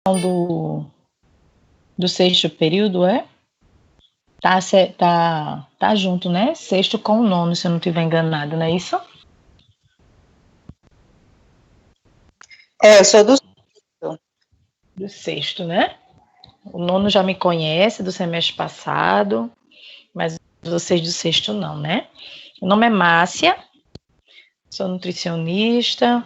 do sexto período, é? Tá junto, né? Sexto com o nono, se eu não estiver enganado, não é isso? Eu sou do sexto. Do sexto, né? O nono já me conhece do semestre passado, mas vocês do sexto não, né? Meu nome é Márcia, sou nutricionista,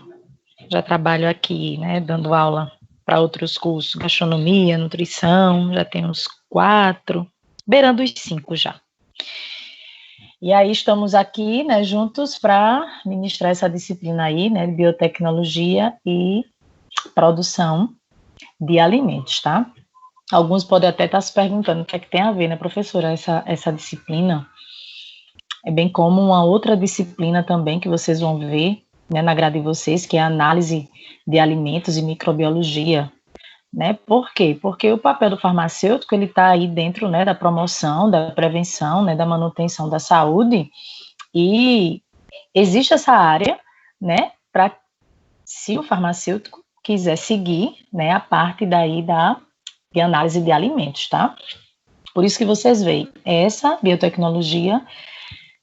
já trabalho aqui, né, dando aula para outros cursos, gastronomia, nutrição, já tenho uns 4, beirando os 5 já. E aí estamos aqui, né, juntos para ministrar essa disciplina aí, né, de biotecnologia e produção de alimentos, tá? Alguns podem até estar se perguntando o que é que tem a ver, né, professora, essa disciplina. É bem como uma outra disciplina também que vocês vão ver, né, na grade de vocês, que é a análise de alimentos e microbiologia, né? Por quê? Porque o papel do farmacêutico, ele está aí dentro, né, da promoção, da prevenção, né, da manutenção da saúde, e existe essa área, né, para se o farmacêutico quiser seguir, né, a parte daí de análise de alimentos, tá? Por isso que vocês veem essa biotecnologia,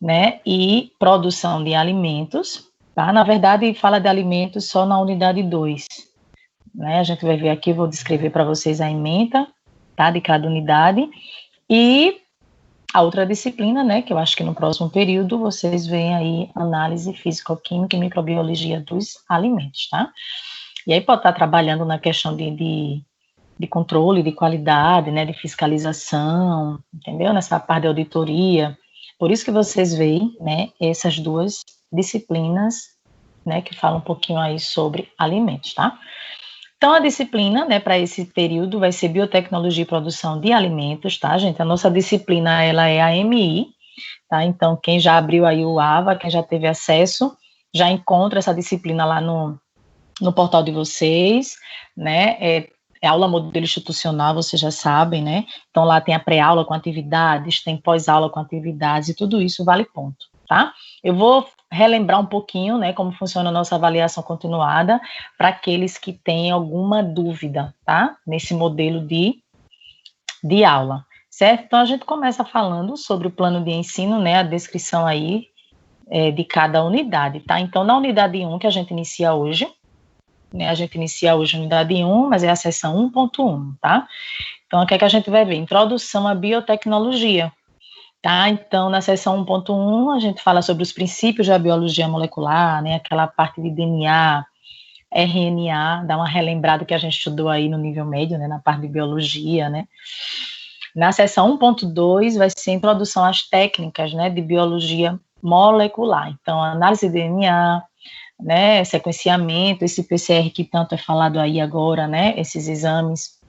né, e produção de alimentos, tá? Na verdade, fala de alimentos só na unidade 2, né? A gente vai ver aqui, vou descrever para vocês a ementa, tá, de cada unidade, e a outra disciplina, né, que eu acho que no próximo período vocês veem aí análise físico-química e microbiologia dos alimentos, tá? E aí pode estar trabalhando na questão de controle de qualidade, né, de fiscalização, entendeu? Nessa parte de auditoria. Por isso que vocês veem, né, essas duas disciplinas, né, que falam um pouquinho aí sobre alimentos, tá? Então, a disciplina, né, para esse período vai ser biotecnologia e produção de alimentos, tá, gente? A nossa disciplina, ela é a MI, tá? Então, quem já abriu aí o AVA, quem já teve acesso, já encontra essa disciplina lá no portal de vocês, né? É aula modelo institucional, vocês já sabem, né? Então, lá tem a pré-aula com atividades, tem pós-aula com atividades, e tudo isso vale ponto, tá? Eu vou relembrar um pouquinho, né, como funciona a nossa avaliação continuada, para aqueles que têm alguma dúvida, tá? Nesse modelo de aula, certo? Então, a gente começa falando sobre o plano de ensino, né, a descrição aí de cada unidade, tá? Então, na unidade 1, que a gente inicia hoje, né, a gente inicia hoje a unidade 1, mas é a seção 1.1, tá? Então, o que é que a gente vai ver? Introdução à biotecnologia, tá? Então, na seção 1.1, a gente fala sobre os princípios da biologia molecular, né, aquela parte de DNA, RNA, dá uma relembrada que a gente estudou aí no nível médio, né, na parte de biologia, né? Na seção 1.2 vai ser introdução às técnicas, né, de biologia molecular. Então, análise de DNA, né, sequenciamento, esse PCR que tanto é falado aí agora, né, esses exames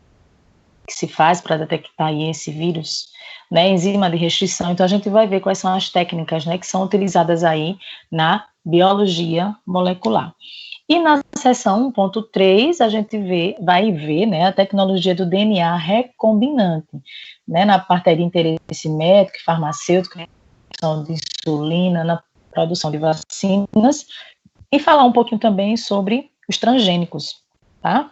que se faz para detectar aí esse vírus, né, enzima de restrição. Então, a gente vai ver quais são as técnicas, né, que são utilizadas aí na biologia molecular. E na seção 1.3, a gente vai ver, né, a tecnologia do DNA recombinante, né, na parte de interesse médico, farmacêutico, na produção de insulina, na produção de vacinas, e falar um pouquinho também sobre os transgênicos, tá?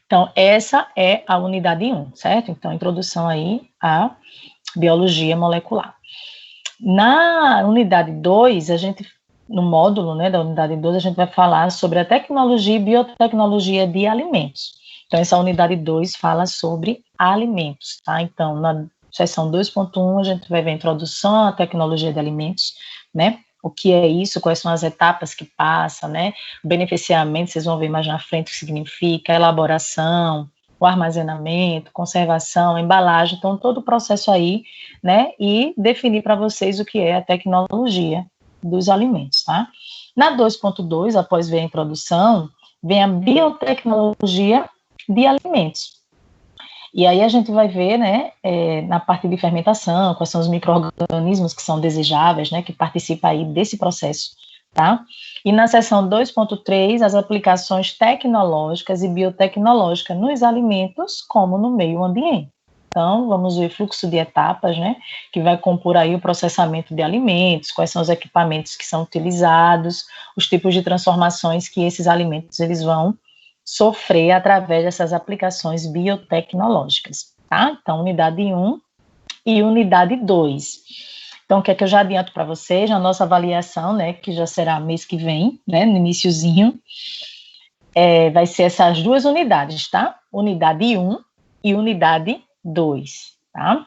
Então, essa é a unidade 1, certo? Então, introdução aí à biologia molecular. Na unidade 2, no módulo, né, da unidade 2, a gente vai falar sobre a tecnologia e biotecnologia de alimentos. Então, essa unidade 2 fala sobre alimentos, tá? Então, na seção 2.1, a gente vai ver a introdução à tecnologia de alimentos, né? O que é isso, quais são as etapas que passa, né? O beneficiamento, vocês vão ver mais na frente o que significa, a elaboração, o armazenamento, conservação, embalagem, então todo o processo aí, né? E definir para vocês o que é a tecnologia dos alimentos, tá? Na 2.2, após ver a introdução, vem a biotecnologia de alimentos. E aí a gente vai ver, né, na parte de fermentação, quais são os micro-organismos que são desejáveis, né, que participam aí desse processo, tá? E na seção 2.3, as aplicações tecnológicas e biotecnológicas nos alimentos, como no meio ambiente. Então, vamos ver fluxo de etapas, né, que vai compor aí o processamento de alimentos, quais são os equipamentos que são utilizados, os tipos de transformações que esses alimentos eles vão sofrer através dessas aplicações biotecnológicas, tá? Então, unidade 1 e unidade 2. Então, o que é que eu já adianto para vocês? Na nossa avaliação, né, que já será mês que vem, né, no iniciozinho, vai ser essas duas unidades, tá? Unidade 1 e unidade 2, tá?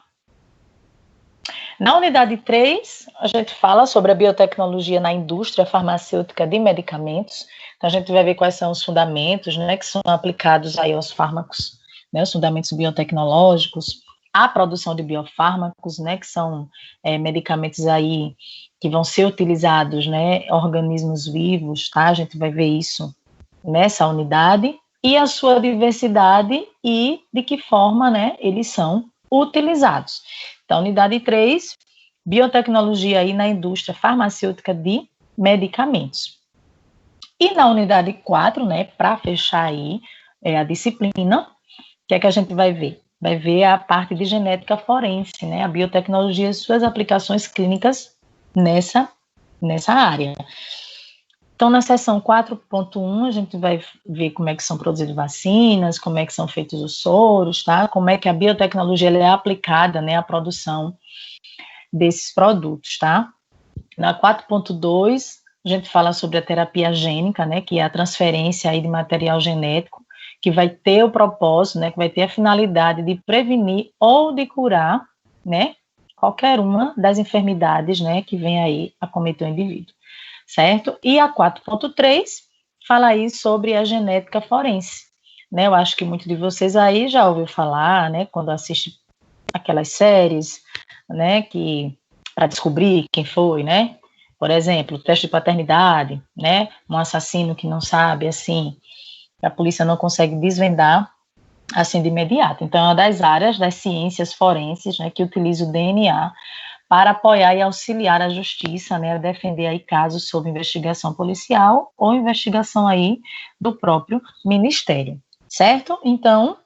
Na unidade 3, a gente fala sobre a biotecnologia na indústria farmacêutica de medicamentos. Então, a gente vai ver quais são os fundamentos, né, que são aplicados aí aos fármacos, né, os fundamentos biotecnológicos, a produção de biofármacos, né, que são medicamentos aí que vão ser utilizados, né, organismos vivos, tá? A gente vai ver isso nessa unidade, e a sua diversidade e de que forma, né, eles são utilizados. Então, unidade 3, biotecnologia aí na indústria farmacêutica de medicamentos. E na unidade 4, né, para fechar aí a disciplina, o que é que a gente vai ver? Vai ver a parte de genética forense, né, a biotecnologia e suas aplicações clínicas nessa área. Então, na seção 4.1, a gente vai ver como é que são produzidas vacinas, como é que são feitos os soros, tá? Como é que a biotecnologia é aplicada, né, à produção desses produtos, tá? Na 4.2, a gente fala sobre a terapia gênica, né, que é a transferência aí de material genético, que vai ter o propósito, né, que vai ter a finalidade de prevenir ou de curar, né, qualquer uma das enfermidades, né, que vem aí acometer o indivíduo. Certo? E a 4.3 fala aí sobre a genética forense, né? Eu acho que muitos de vocês aí já ouviu falar, né, quando assiste aquelas séries, né, que para descobrir quem foi, né? Por exemplo, teste de paternidade, né? Um assassino que não sabe, assim, a polícia não consegue desvendar assim de imediato. Então, é uma das áreas das ciências forenses, né, que utiliza o DNA para apoiar e auxiliar a justiça, né, a defender aí casos sob investigação policial ou investigação aí do próprio ministério, certo? Então,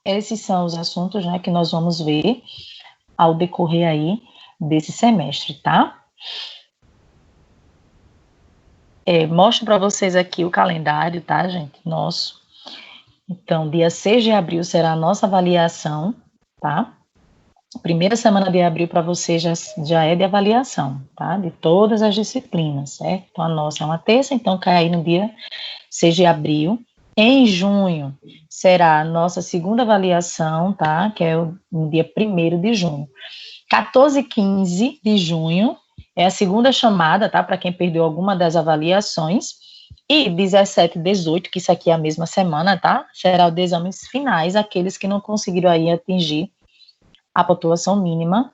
esses são os assuntos, né, que nós vamos ver ao decorrer aí desse semestre, tá? Mostro para vocês aqui o calendário, tá, gente? Nosso. Então, dia 6 de abril será a nossa avaliação, tá? Primeira semana de abril para você já é de avaliação, tá? De todas as disciplinas, certo? Então, a nossa é uma terça, então cai aí no dia 6 de abril. Em junho, será a nossa segunda avaliação, tá? Que é no dia 1º de junho. 14 e 15 de junho é a segunda chamada, tá? Para quem perdeu alguma das avaliações. E 17 e 18, que isso aqui é a mesma semana, tá? Será o de exames finais, aqueles que não conseguiram aí atingir a pontuação mínima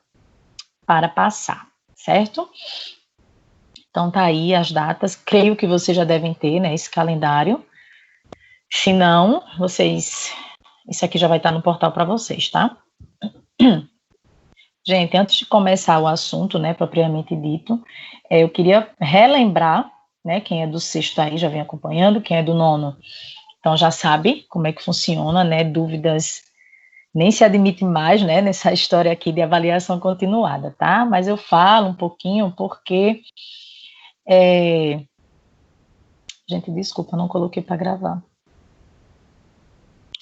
para passar, certo? Então, tá aí as datas, creio que vocês já devem ter, né, esse calendário. Se não, isso aqui já vai estar no portal para vocês, tá? Gente, antes de começar o assunto, né, propriamente dito, eu queria relembrar, né, quem é do sexto aí já vem acompanhando, quem é do nono, então já sabe como é que funciona, né, dúvidas nem se admite mais, né, nessa história aqui de avaliação continuada, tá? Mas eu falo um pouquinho porque, gente, desculpa, não coloquei para gravar.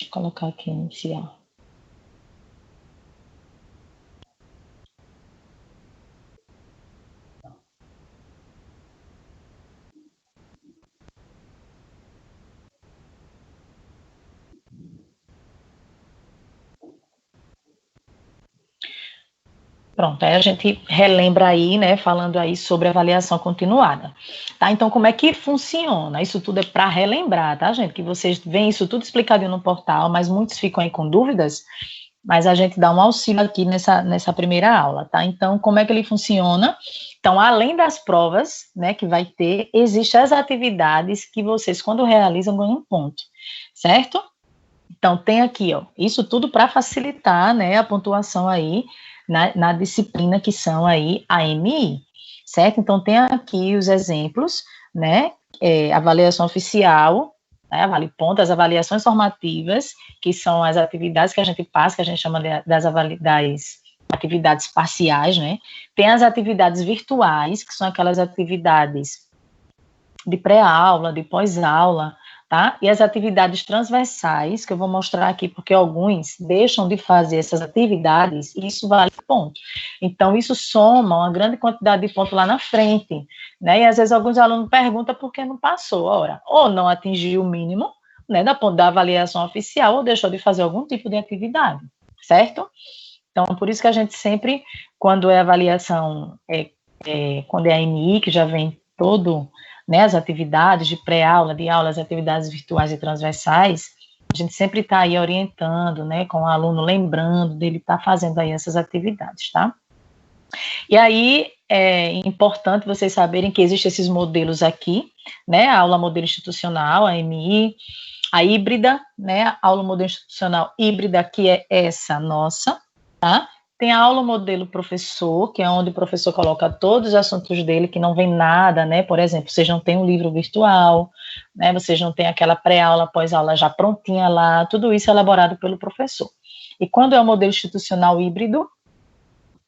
Vou colocar aqui iniciar. Pronto, aí a gente relembra aí, né, falando aí sobre avaliação continuada, tá? Então, como é que funciona? Isso tudo é para relembrar, tá, gente? Que vocês veem isso tudo explicado no portal, mas muitos ficam aí com dúvidas, mas a gente dá um auxílio aqui nessa primeira aula, tá? Então, como é que ele funciona? Então, além das provas, né, que vai ter, existem as atividades que vocês, quando realizam, ganham um ponto, certo? Então, tem aqui, ó, isso tudo para facilitar, né, a pontuação aí na disciplina que são aí a AMI, certo? Então, tem aqui os exemplos, né, avaliação oficial, né, vale ponto, as avaliações formativas, que são as atividades que a gente passa, que a gente chama das atividades parciais, né, tem as atividades virtuais, que são aquelas atividades de pré-aula, de pós-aula, tá? E as atividades transversais, que eu vou mostrar aqui, porque alguns deixam de fazer essas atividades, e isso vale ponto. Então, isso soma uma grande quantidade de pontos lá na frente, né? E às vezes alguns alunos perguntam por que não passou. Ora, ou não atingiu o mínimo, né, da avaliação oficial, ou deixou de fazer algum tipo de atividade, certo? Então, por isso que a gente sempre, quando é avaliação, quando é a AMI, que já vem todo, né, as atividades de pré-aula, de aula, as atividades virtuais e transversais, a gente sempre está aí orientando, né, com o aluno, lembrando dele estar fazendo aí essas atividades, tá? E aí, é importante vocês saberem que existem esses modelos aqui, né, a aula modelo institucional, a AMI, a híbrida, né, a aula modelo institucional híbrida, que é essa nossa, tá? Tem a aula modelo professor, que é onde o professor coloca todos os assuntos dele, que não vem nada, né? Por exemplo, vocês não têm um livro virtual, né? Vocês não têm aquela pré-aula, pós-aula já prontinha lá, tudo isso é elaborado pelo professor. E quando é o modelo institucional híbrido,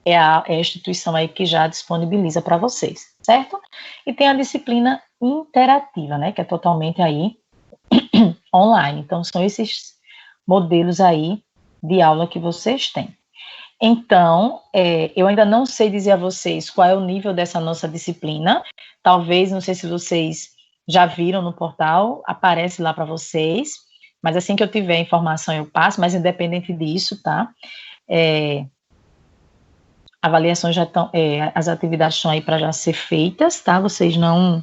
é a instituição aí que já disponibiliza para vocês, certo? E tem a disciplina interativa, né? Que é totalmente aí online. Então, são esses modelos aí de aula que vocês têm. Então, eu ainda não sei dizer a vocês qual é o nível dessa nossa disciplina. Talvez, não sei se vocês já viram no portal, aparece lá para vocês. Mas assim que eu tiver a informação, eu passo. Mas independente disso, tá? Avaliações já estão, as atividades estão aí para já ser feitas, tá? Vocês não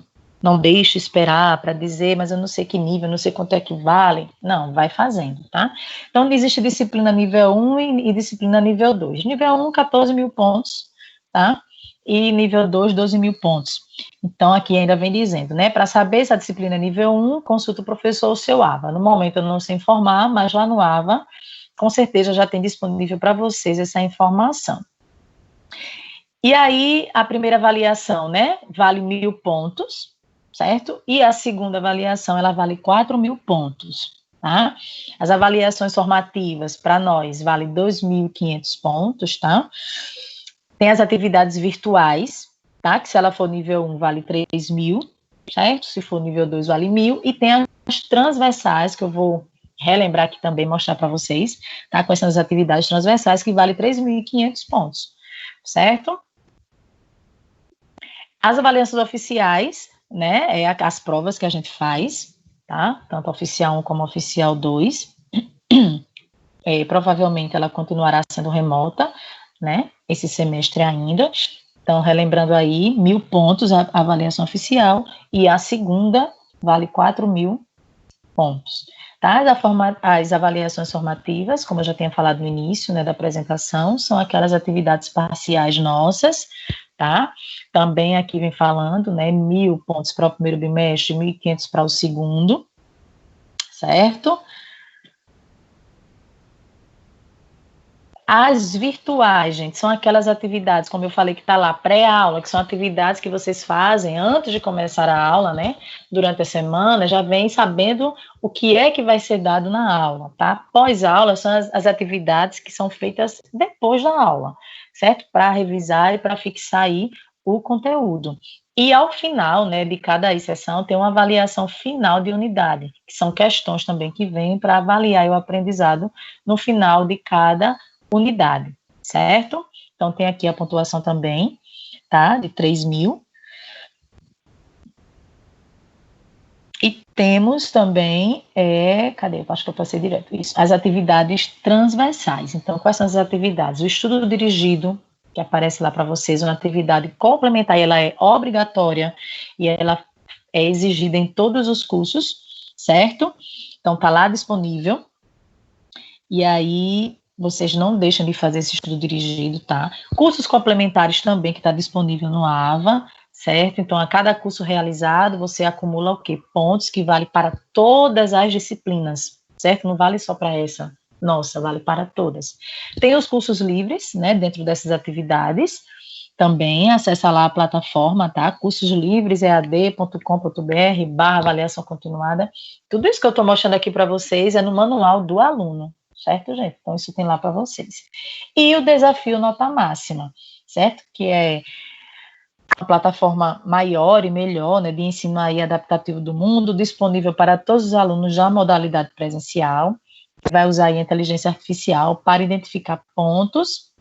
deixem esperar para dizer, mas eu não sei que nível, não sei quanto é que vale. Não, vai fazendo, tá? Então, existe disciplina nível 1 e disciplina nível 2. Nível 1, 14 mil pontos, tá? E nível 2, 12 mil pontos. Então, aqui ainda vem dizendo, né? Para saber se a disciplina é nível 1, consulta o professor ou o seu AVA. No momento eu não sei informar, mas lá no AVA, com certeza já tem disponível para vocês essa informação. E aí, a primeira avaliação, né, vale 1.000 pontos, certo? E a segunda avaliação, ela vale 4.000 pontos, tá? As avaliações formativas, para nós, vale 2.500 pontos, tá? Tem as atividades virtuais, tá? Que se ela for nível 1, vale 3.000, certo? Se for nível 2, vale 1.000. E tem as transversais, que eu vou relembrar aqui também, mostrar para vocês, tá? Quais são as atividades transversais, que vale 3.500 pontos, certo? As avaliações oficiais, né, as provas que a gente faz, tá, tanto oficial 1 como oficial 2, provavelmente ela continuará sendo remota, né, esse semestre ainda. Então, relembrando aí, 1.000 pontos a avaliação oficial, e a segunda vale 4.000 pontos. Tá? As avaliações formativas, como eu já tinha falado no início, né, da apresentação, são aquelas atividades parciais nossas, tá? Também aqui vem falando, né, 1.000 pontos para o primeiro bimestre, 1.500 para o segundo, certo? As virtuais, gente, são aquelas atividades, como eu falei, que está lá, pré-aula, que são atividades que vocês fazem antes de começar a aula, né? Durante a semana, já vem sabendo o que é que vai ser dado na aula, tá? Pós-aula são as atividades que são feitas depois da aula, certo? Para revisar e para fixar aí o conteúdo. E ao final, né, de cada sessão, tem uma avaliação final de unidade, que são questões também que vêm para avaliar o aprendizado no final de cada unidade, certo? Então, tem aqui a pontuação também, tá? De 3.000. E temos também, cadê? Eu acho que eu passei direto isso. As atividades transversais. Então, quais são as atividades? O estudo dirigido, que aparece lá para vocês, uma atividade complementar, ela é obrigatória e ela é exigida em todos os cursos, certo? Então, tá lá disponível. E aí, vocês não deixam de fazer esse estudo dirigido, tá? Cursos complementares também, que está disponível no AVA, certo? Então, a cada curso realizado, você acumula o quê? Pontos que vale para todas as disciplinas, certo? Não vale só para essa. Nossa, vale para todas. Tem os cursos livres, né, dentro dessas atividades. Também acessa lá a plataforma, tá? cursoslivresead.com.br/avaliação continuada. Tudo isso que eu estou mostrando aqui para vocês é no manual do aluno, certo, gente? Então, isso tem lá para vocês. E o desafio nota máxima, certo? Que é plataforma maior e melhor, né, de ensino aí adaptativo do mundo, disponível para todos os alunos já modalidade presencial, vai usar aí a inteligência artificial para identificar pontos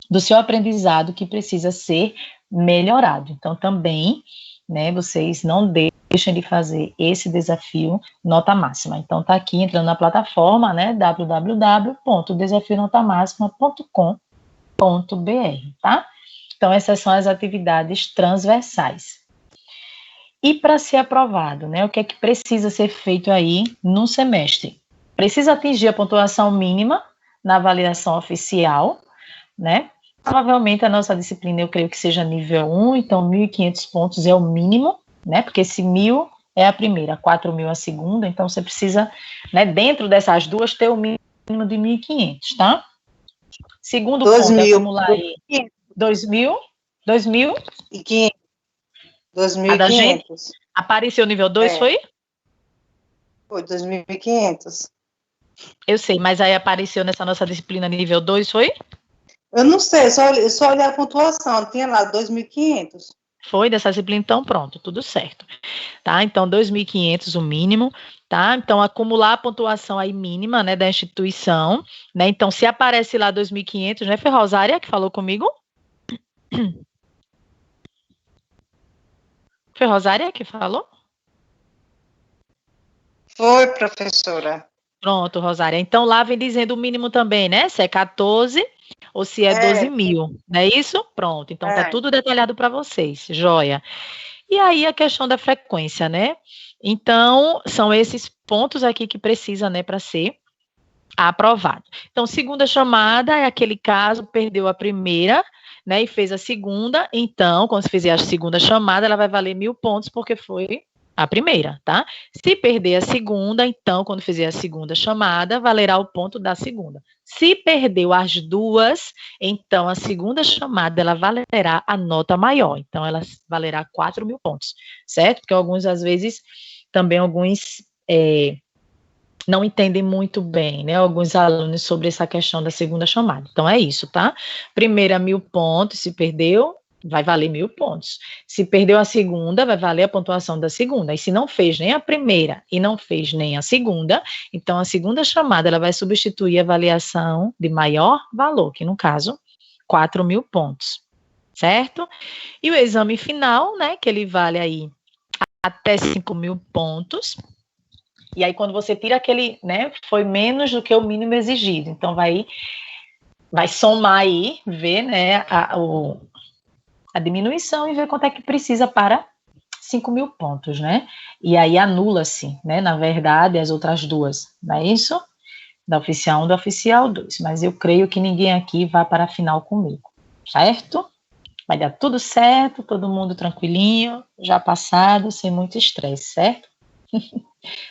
do seu aprendizado que precisa ser melhorado. Então, também, né, vocês não deixem de fazer esse desafio nota máxima. Então, está aqui entrando na plataforma, né, www.desafionotamáxima.com.br, tá? Então, essas são as atividades transversais. E para ser aprovado, né, o que é que precisa ser feito aí no semestre? Precisa atingir a pontuação mínima na avaliação oficial, né? Provavelmente a nossa disciplina, eu creio que seja nível 1, então 1.500 pontos é o mínimo, né? Porque se 1.000 é a primeira, 4.000 a segunda, então você precisa, né, dentro dessas duas, ter o mínimo de 1.500, tá? Segundo ponto, é acumular aí 2.000, 2.500. A da gente 2.500. apareceu nível 2, foi? Foi 2.500. Eu sei, mas aí apareceu nessa nossa disciplina nível 2, foi? Eu não sei, só olhar a pontuação, tinha lá 2.500. Foi dessa disciplina, então pronto, tudo certo. Tá? Então, 2.500 o mínimo, tá? Então, acumular a pontuação aí mínima, né, da instituição, né? Então, se aparece lá 2.500, né? Foi Rosária que falou comigo? Foi Rosária que falou? Foi, professora. Pronto, Rosária. Então, lá vem dizendo o mínimo também, né? Se é 14 ou se é 12.000, não é isso? Pronto, então tá tudo detalhado para vocês, joia. E aí a questão da frequência, né? Então, são esses pontos aqui que precisa, né, para ser aprovado. Então, segunda chamada é aquele caso, perdeu a primeira, né, e fez a segunda, então, quando você fizer a segunda chamada, ela vai valer 1.000 pontos, porque foi a primeira, tá? Se perder a segunda, então, quando fizer a segunda chamada, valerá o ponto da segunda. Se perdeu as duas, então, a segunda chamada, ela valerá a nota maior, então, ela valerá 4.000 pontos, certo? Porque alguns, às vezes, também alguns não entendem muito bem, né, alguns alunos sobre essa questão da segunda chamada. Então, é isso, tá? Primeira, 1.000 pontos, se perdeu, vai valer 1.000 pontos. Se perdeu a segunda, vai valer a pontuação da segunda. E se não fez nem a primeira e não fez nem a segunda, então a segunda chamada, ela vai substituir a avaliação de maior valor, que no caso, 4.000 pontos, certo? E o exame final, né, que ele vale aí até 5.000 pontos. E aí, quando você tira aquele, né, foi menos do que o mínimo exigido. Então, vai somar aí, ver, né, a diminuição e ver quanto é que precisa para 5.000 pontos, né? E aí anula-se, né, na verdade, as outras duas, não é isso? Da oficial 1, da oficial 2. Mas eu creio que ninguém aqui vai para a final comigo, certo? Vai dar tudo certo, todo mundo tranquilinho, já passado, sem muito estresse, certo?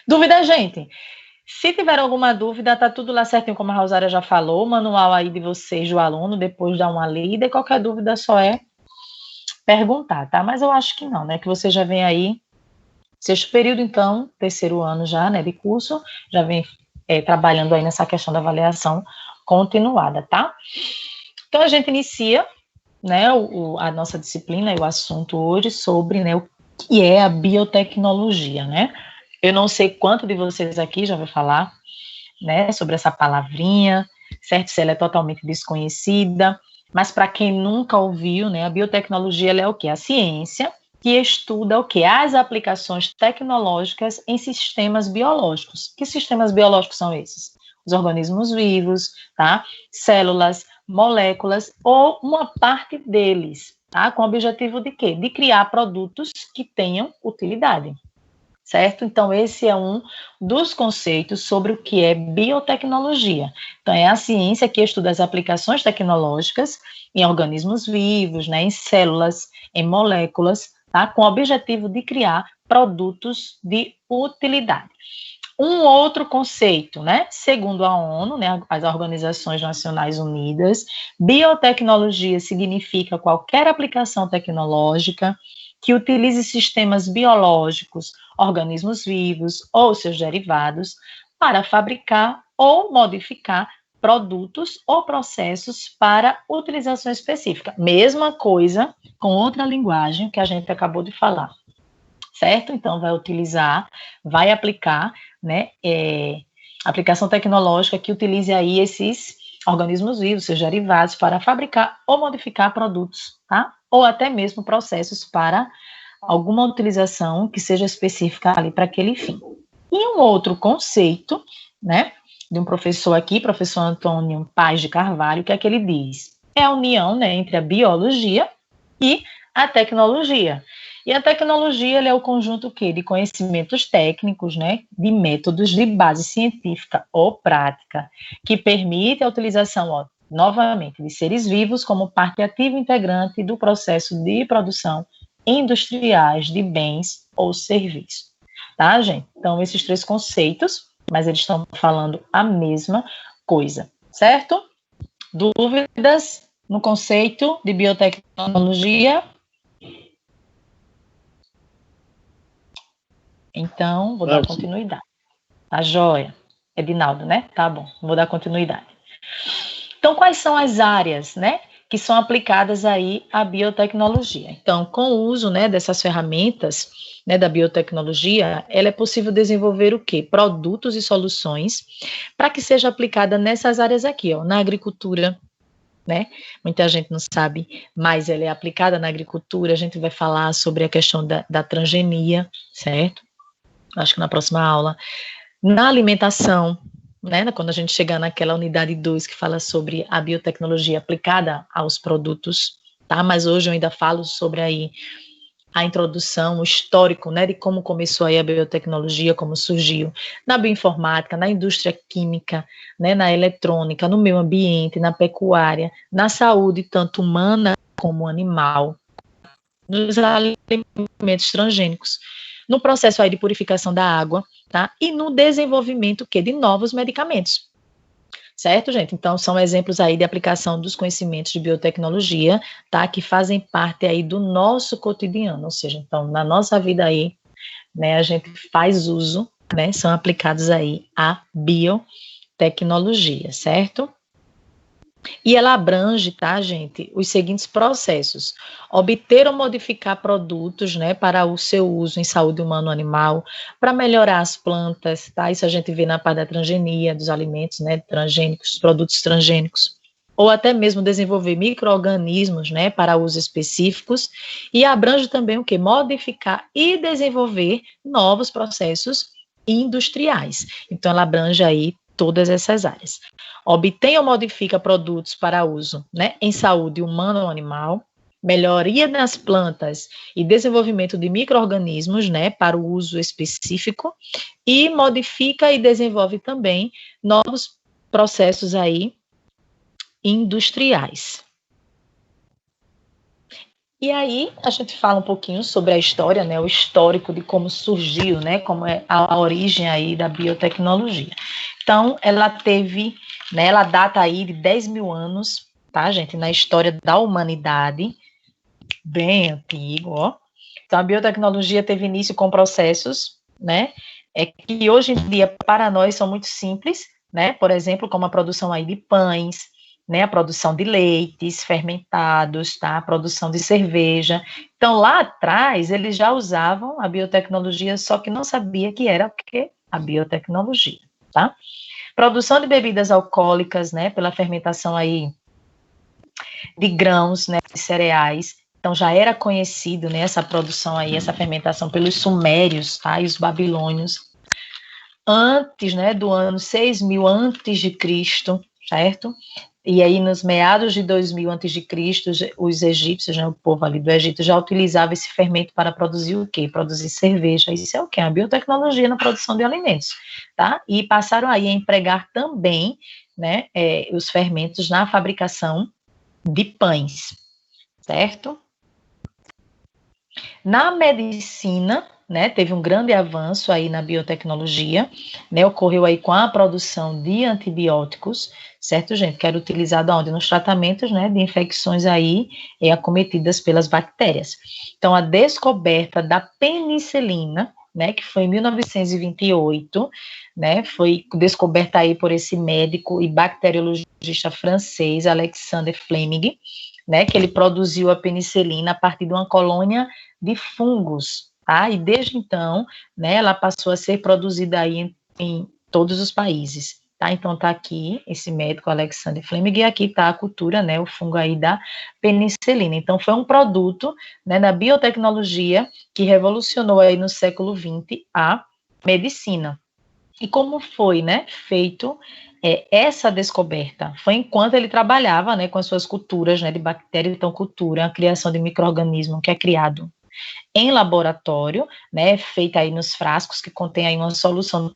Dúvida, gente? Se tiver alguma dúvida, tá tudo lá certinho, como a Rosária já falou, o manual aí de vocês, do aluno, depois dá uma lida, e qualquer dúvida só é perguntar, tá? Mas eu acho que não, né? Que você já vem aí, sexto período, então, terceiro ano já, né, de curso, já vem trabalhando aí nessa questão da avaliação continuada, tá? Então, a gente inicia, né, a nossa disciplina e o assunto hoje sobre, né, o que é a biotecnologia, né? Eu não sei quanto de vocês aqui já vai falar, né, sobre essa palavrinha, certo? Se ela é totalmente desconhecida, mas para quem nunca ouviu, né, a biotecnologia ela é o quê? A ciência que estuda o quê? As aplicações tecnológicas em sistemas biológicos. Que sistemas biológicos são esses? Os organismos vivos, tá? Células, moléculas ou uma parte deles, tá? Com o objetivo de quê? De criar produtos que tenham utilidade. Certo? Então, esse é um dos conceitos sobre o que é biotecnologia. Então, é a ciência que estuda as aplicações tecnológicas em organismos vivos, né, em células, em moléculas, tá, com o objetivo de criar produtos de utilidade. Um outro conceito, né, segundo a ONU, né, as Organizações Nacionais Unidas, biotecnologia significa qualquer aplicação tecnológica que utilize sistemas biológicos, organismos vivos ou seus derivados para fabricar ou modificar produtos ou processos para utilização específica. Mesma coisa com outra linguagem que a gente acabou de falar, certo? Então, vai aplicar, né, aplicação tecnológica que utilize aí esses organismos vivos, seus derivados, para fabricar ou modificar produtos, tá? Ou até mesmo processos para alguma utilização que seja específica ali para aquele fim. E um outro conceito, né, de um professor aqui, professor Antônio Paz de Carvalho, que é que ele diz? É a união, né, entre a biologia e a tecnologia. E a tecnologia é o conjunto de conhecimentos técnicos, né, de métodos de base científica ou prática, que permite a utilização, novamente, de seres vivos como parte ativa e integrante do processo de produção industriais de bens ou serviços. Tá, gente? Então, esses 3 conceitos, mas eles estão falando a mesma coisa, certo? Dúvidas no conceito de biotecnologia? Então, vou dar continuidade. Tá joia? Edinaldo, né? Tá bom, vou dar continuidade. Então, quais são as áreas, né, que são aplicadas aí à biotecnologia? Então, com o uso, né, dessas ferramentas, né, da biotecnologia, ela é possível desenvolver o quê? Produtos e soluções para que seja aplicada nessas áreas aqui, ó, na agricultura, né? Muita gente não sabe, mas ela é aplicada na agricultura. A gente vai falar sobre a questão da transgenia, certo? Acho que na próxima aula. Na alimentação, né? Quando a gente chegar naquela unidade 2 que fala sobre a biotecnologia aplicada aos produtos, tá? Mas hoje eu ainda falo sobre aí a introdução, o histórico, né, de como começou aí a biotecnologia, como surgiu na bioinformática, na indústria química, né, na eletrônica, no meio ambiente, na pecuária, na saúde, tanto humana como animal, nos alimentos transgênicos, no processo aí de purificação da água, tá? E no desenvolvimento de novos medicamentos. Certo, gente? Então, são exemplos aí de aplicação dos conhecimentos de biotecnologia, tá? Que fazem parte aí do nosso cotidiano, ou seja, então, na nossa vida aí, né, a gente faz uso, né, são aplicados aí a biotecnologia, certo? E ela abrange, tá, gente, os seguintes processos: obter ou modificar produtos, né, para o seu uso em saúde humana ou animal, para melhorar as plantas, tá? Isso a gente vê na parte da transgenia, dos alimentos, né, transgênicos, produtos transgênicos, ou até mesmo desenvolver micro-organismos, né, para usos específicos, e abrange também o que? Modificar e desenvolver novos processos industriais. Então, ela abrange aí todas essas áreas. Obtém ou modifica produtos para uso, né, em saúde humana ou animal, melhoria nas plantas e desenvolvimento de micro-organismos, né, para o uso específico, e modifica e desenvolve também novos processos aí industriais. E aí a gente fala um pouquinho sobre a história, né, o histórico de como surgiu, né, como é a origem aí da biotecnologia. Então, ela teve, né, ela data aí de 10 mil anos, tá, gente, na história da humanidade, bem antigo, ó. Então, a biotecnologia teve início com processos, né, que hoje em dia, para nós, são muito simples, né, por exemplo, como a produção aí de pães, né, a produção de leites fermentados, tá, a produção de cerveja. Então, lá atrás, eles já usavam a biotecnologia, só que não sabia que era o que? A biotecnologia, tá? Produção de bebidas alcoólicas, né, pela fermentação aí de grãos, né, de cereais. Então, já era conhecido, né, essa produção aí, essa fermentação pelos sumérios, tá, e os babilônios, antes, né, do ano 6000 antes de Cristo, certo? E aí, nos meados de 2000 a.C., os egípcios, né, o povo ali do Egito, já utilizava esse fermento para produzir o quê? Produzir cerveja. Isso é o quê? A biotecnologia na produção de alimentos, tá? E passaram aí a empregar também, né, os fermentos na fabricação de pães, certo? Na medicina, né, teve um grande avanço aí na biotecnologia, né, ocorreu aí com a produção de antibióticos, certo, gente, que era utilizado onde? Nos tratamentos, né, de infecções aí acometidas pelas bactérias. Então, a descoberta da penicilina, né, que foi em 1928, né, foi descoberta aí por esse médico e bacteriologista francês, Alexander Fleming, né, que ele produziu a penicilina a partir de uma colônia de fungos, tá, e desde então, né, ela passou a ser produzida aí em todos os países. Tá, então está aqui esse médico Alexander Fleming, e aqui está a cultura, né, o fungo aí da penicilina. Então foi um produto, né, da biotecnologia que revolucionou aí no século XX a medicina. E como foi, né, feito essa descoberta? Foi enquanto ele trabalhava, né, com as suas culturas, né, de bactérias, então cultura, a criação de micro-organismo que é criado em laboratório, né, feita aí nos frascos que contém aí uma solução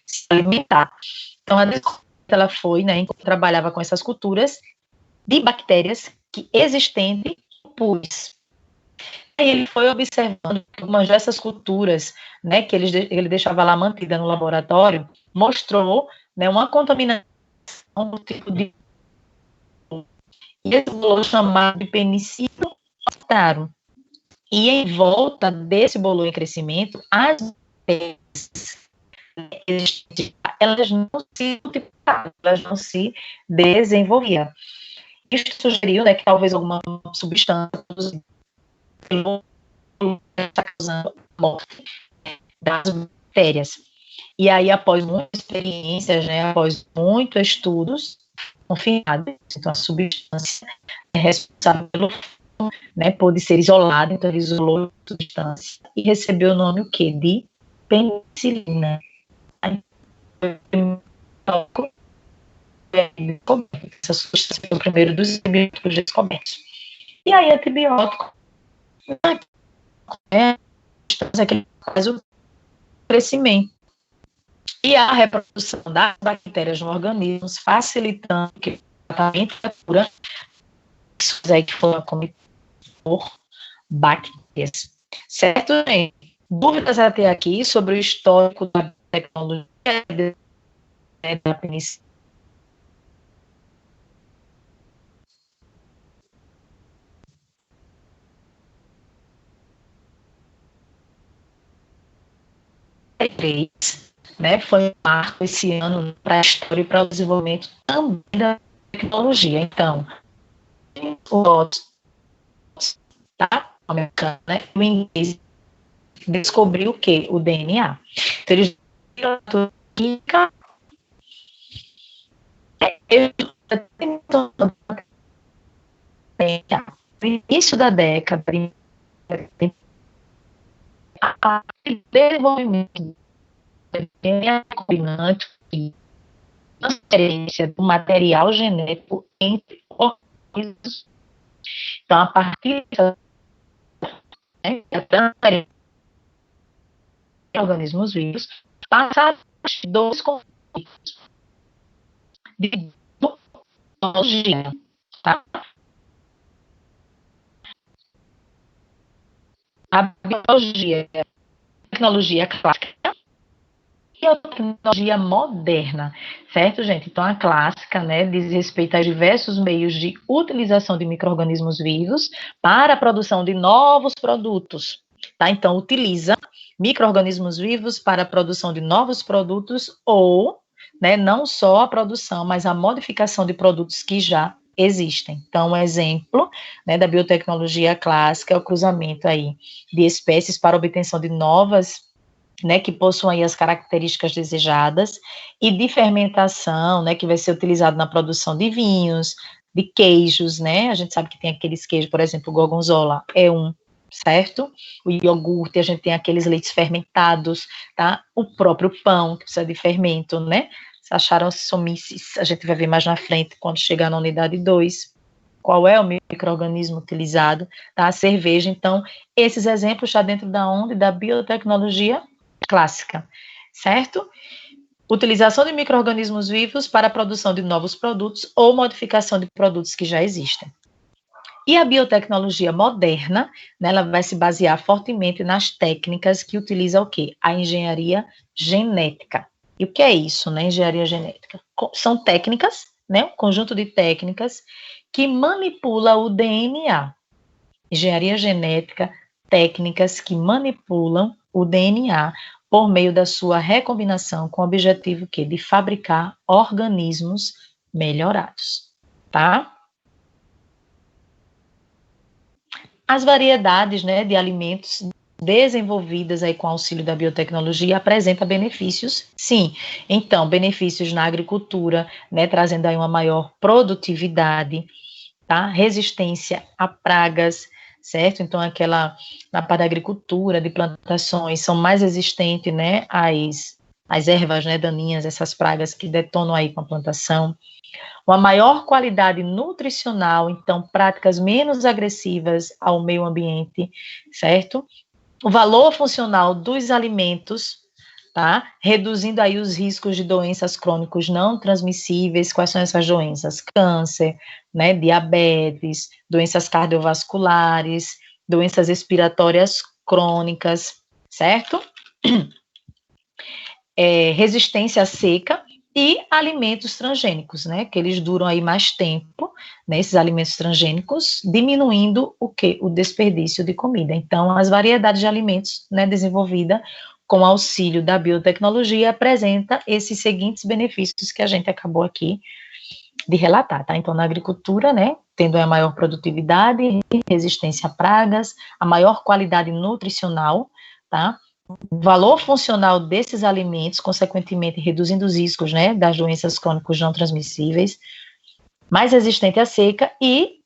se alimentar. Então, a descoberta ela foi, né, enquanto trabalhava com essas culturas de bactérias que existentes pus. E ele foi observando que algumas dessas culturas, né, que ele deixava lá mantida no laboratório, mostrou, né, uma contaminação do tipo de e esse bolor chamado de penicillium octarum. E em volta desse bolor em crescimento, as elas não se multiplicavam, elas não se desenvolviam. Isso sugeriu, né, que talvez alguma substância está causando a morte das bactérias. E aí, após muitas experiências, né, após muitos estudos, confirmado, então a substância é responsável pelo, né, pode ser isolada, então ele isolou a substância e recebeu o nome o quê? De penicilina. Essa substância foi o primeiro dos antibióticos descobertos. E aí, antibiótico é que faz o crescimento e a reprodução das bactérias no organismo, facilitando que o tratamento e a cura que foram cometidos por bactérias. Certo, gente? Dúvidas até aqui sobre o histórico da tecnologia da penicilina? Né, foi um marco esse ano para a história e para o desenvolvimento também da tecnologia. Então, o tá, americano, né, o inglês descobriu o quê? O DNA. Então, eles química no início da década, a desenvolvimento DNA combinante e transferência do material genético entre organismos. Então, a partir da transferência de organismos vivos, passaram dois conflitos de biologia, tá? A biologia, a tecnologia clássica e a tecnologia moderna, certo, gente? Então, a clássica, né, diz respeito a diversos meios de utilização de micro-organismos vivos para a produção de novos produtos, tá? Então, utiliza micro-organismos vivos para a produção de novos produtos ou, né, não só a produção, mas a modificação de produtos que já existem. Então, um exemplo, né, da biotecnologia clássica é o cruzamento aí de espécies para obtenção de novas, né, que possuem as características desejadas, e de fermentação, né, que vai ser utilizado na produção de vinhos, de queijos, né, a gente sabe que tem aqueles queijos, por exemplo, o gorgonzola é um, certo? O iogurte, a gente tem aqueles leites fermentados, tá? O próprio pão, que precisa de fermento, né? Se acharam sumices, a gente vai ver mais na frente, quando chegar na unidade 2, qual é o micro-organismo utilizado, tá? A cerveja, então, esses exemplos estão dentro da onde? Da biotecnologia clássica, certo? Utilização de micro-organismos vivos para a produção de novos produtos ou modificação de produtos que já existem. E a biotecnologia moderna, né, ela vai se basear fortemente nas técnicas que utilizam o quê? A engenharia genética. E o que é isso, né, engenharia genética? São técnicas, né, um conjunto de técnicas que manipula o DNA. Engenharia genética técnicas que manipulam o DNA por meio da sua recombinação com o objetivo que de fabricar organismos melhorados, tá? As variedades, né, de alimentos desenvolvidas aí com auxílio da biotecnologia apresenta benefícios, sim. Então, benefícios na agricultura, né, trazendo aí uma maior produtividade, tá? Resistência a pragas, certo? Então, na parte da agricultura, de plantações, são mais resistentes, né, às ervas, né, daninhas, essas pragas que detonam aí com a plantação. Uma maior qualidade nutricional, então, práticas menos agressivas ao meio ambiente, certo? O valor funcional dos alimentos, tá? Reduzindo aí os riscos de doenças crônicas não transmissíveis. Quais são essas doenças? Câncer, né? Diabetes, doenças cardiovasculares, doenças respiratórias crônicas, certo? Resistência à seca e alimentos transgênicos, né? Que eles duram aí mais tempo, né? Esses alimentos transgênicos, diminuindo o quê? O desperdício de comida. Então, as variedades de alimentos, né, desenvolvida com auxílio da biotecnologia apresenta esses seguintes benefícios que a gente acabou aqui de relatar, tá? Então, na agricultura, né, tendo a maior produtividade, resistência a pragas, a maior qualidade nutricional, tá? O valor funcional desses alimentos, consequentemente reduzindo os riscos, né, das doenças crônicas não transmissíveis, mais resistente à seca e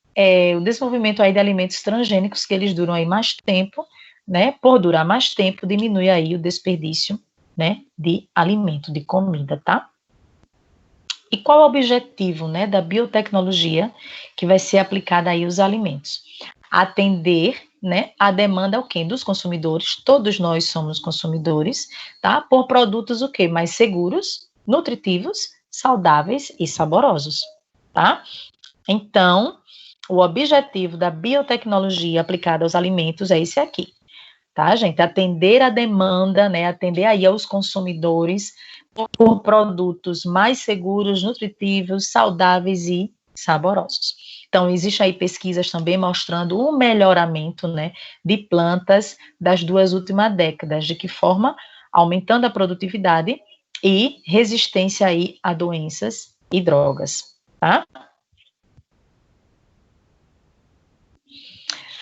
o desenvolvimento aí de alimentos transgênicos que eles duram aí mais tempo, né, por durar mais tempo, diminui aí o desperdício, né, de alimento, de comida, tá? E qual é o objetivo, né, da biotecnologia que vai ser aplicada aí aos alimentos? Atender, né, a demanda o quê? Dos consumidores, todos nós somos consumidores, tá? Por produtos o quê? Mais seguros, nutritivos, saudáveis e saborosos, tá? Então, o objetivo da biotecnologia aplicada aos alimentos é esse aqui, tá, gente? Atender a demanda, né, atender aí aos consumidores por produtos mais seguros, nutritivos, saudáveis e saborosos. Então, existem aí pesquisas também mostrando o melhoramento, né, de plantas das 2 últimas décadas, de que forma? Aumentando a produtividade e resistência aí a doenças e drogas, tá?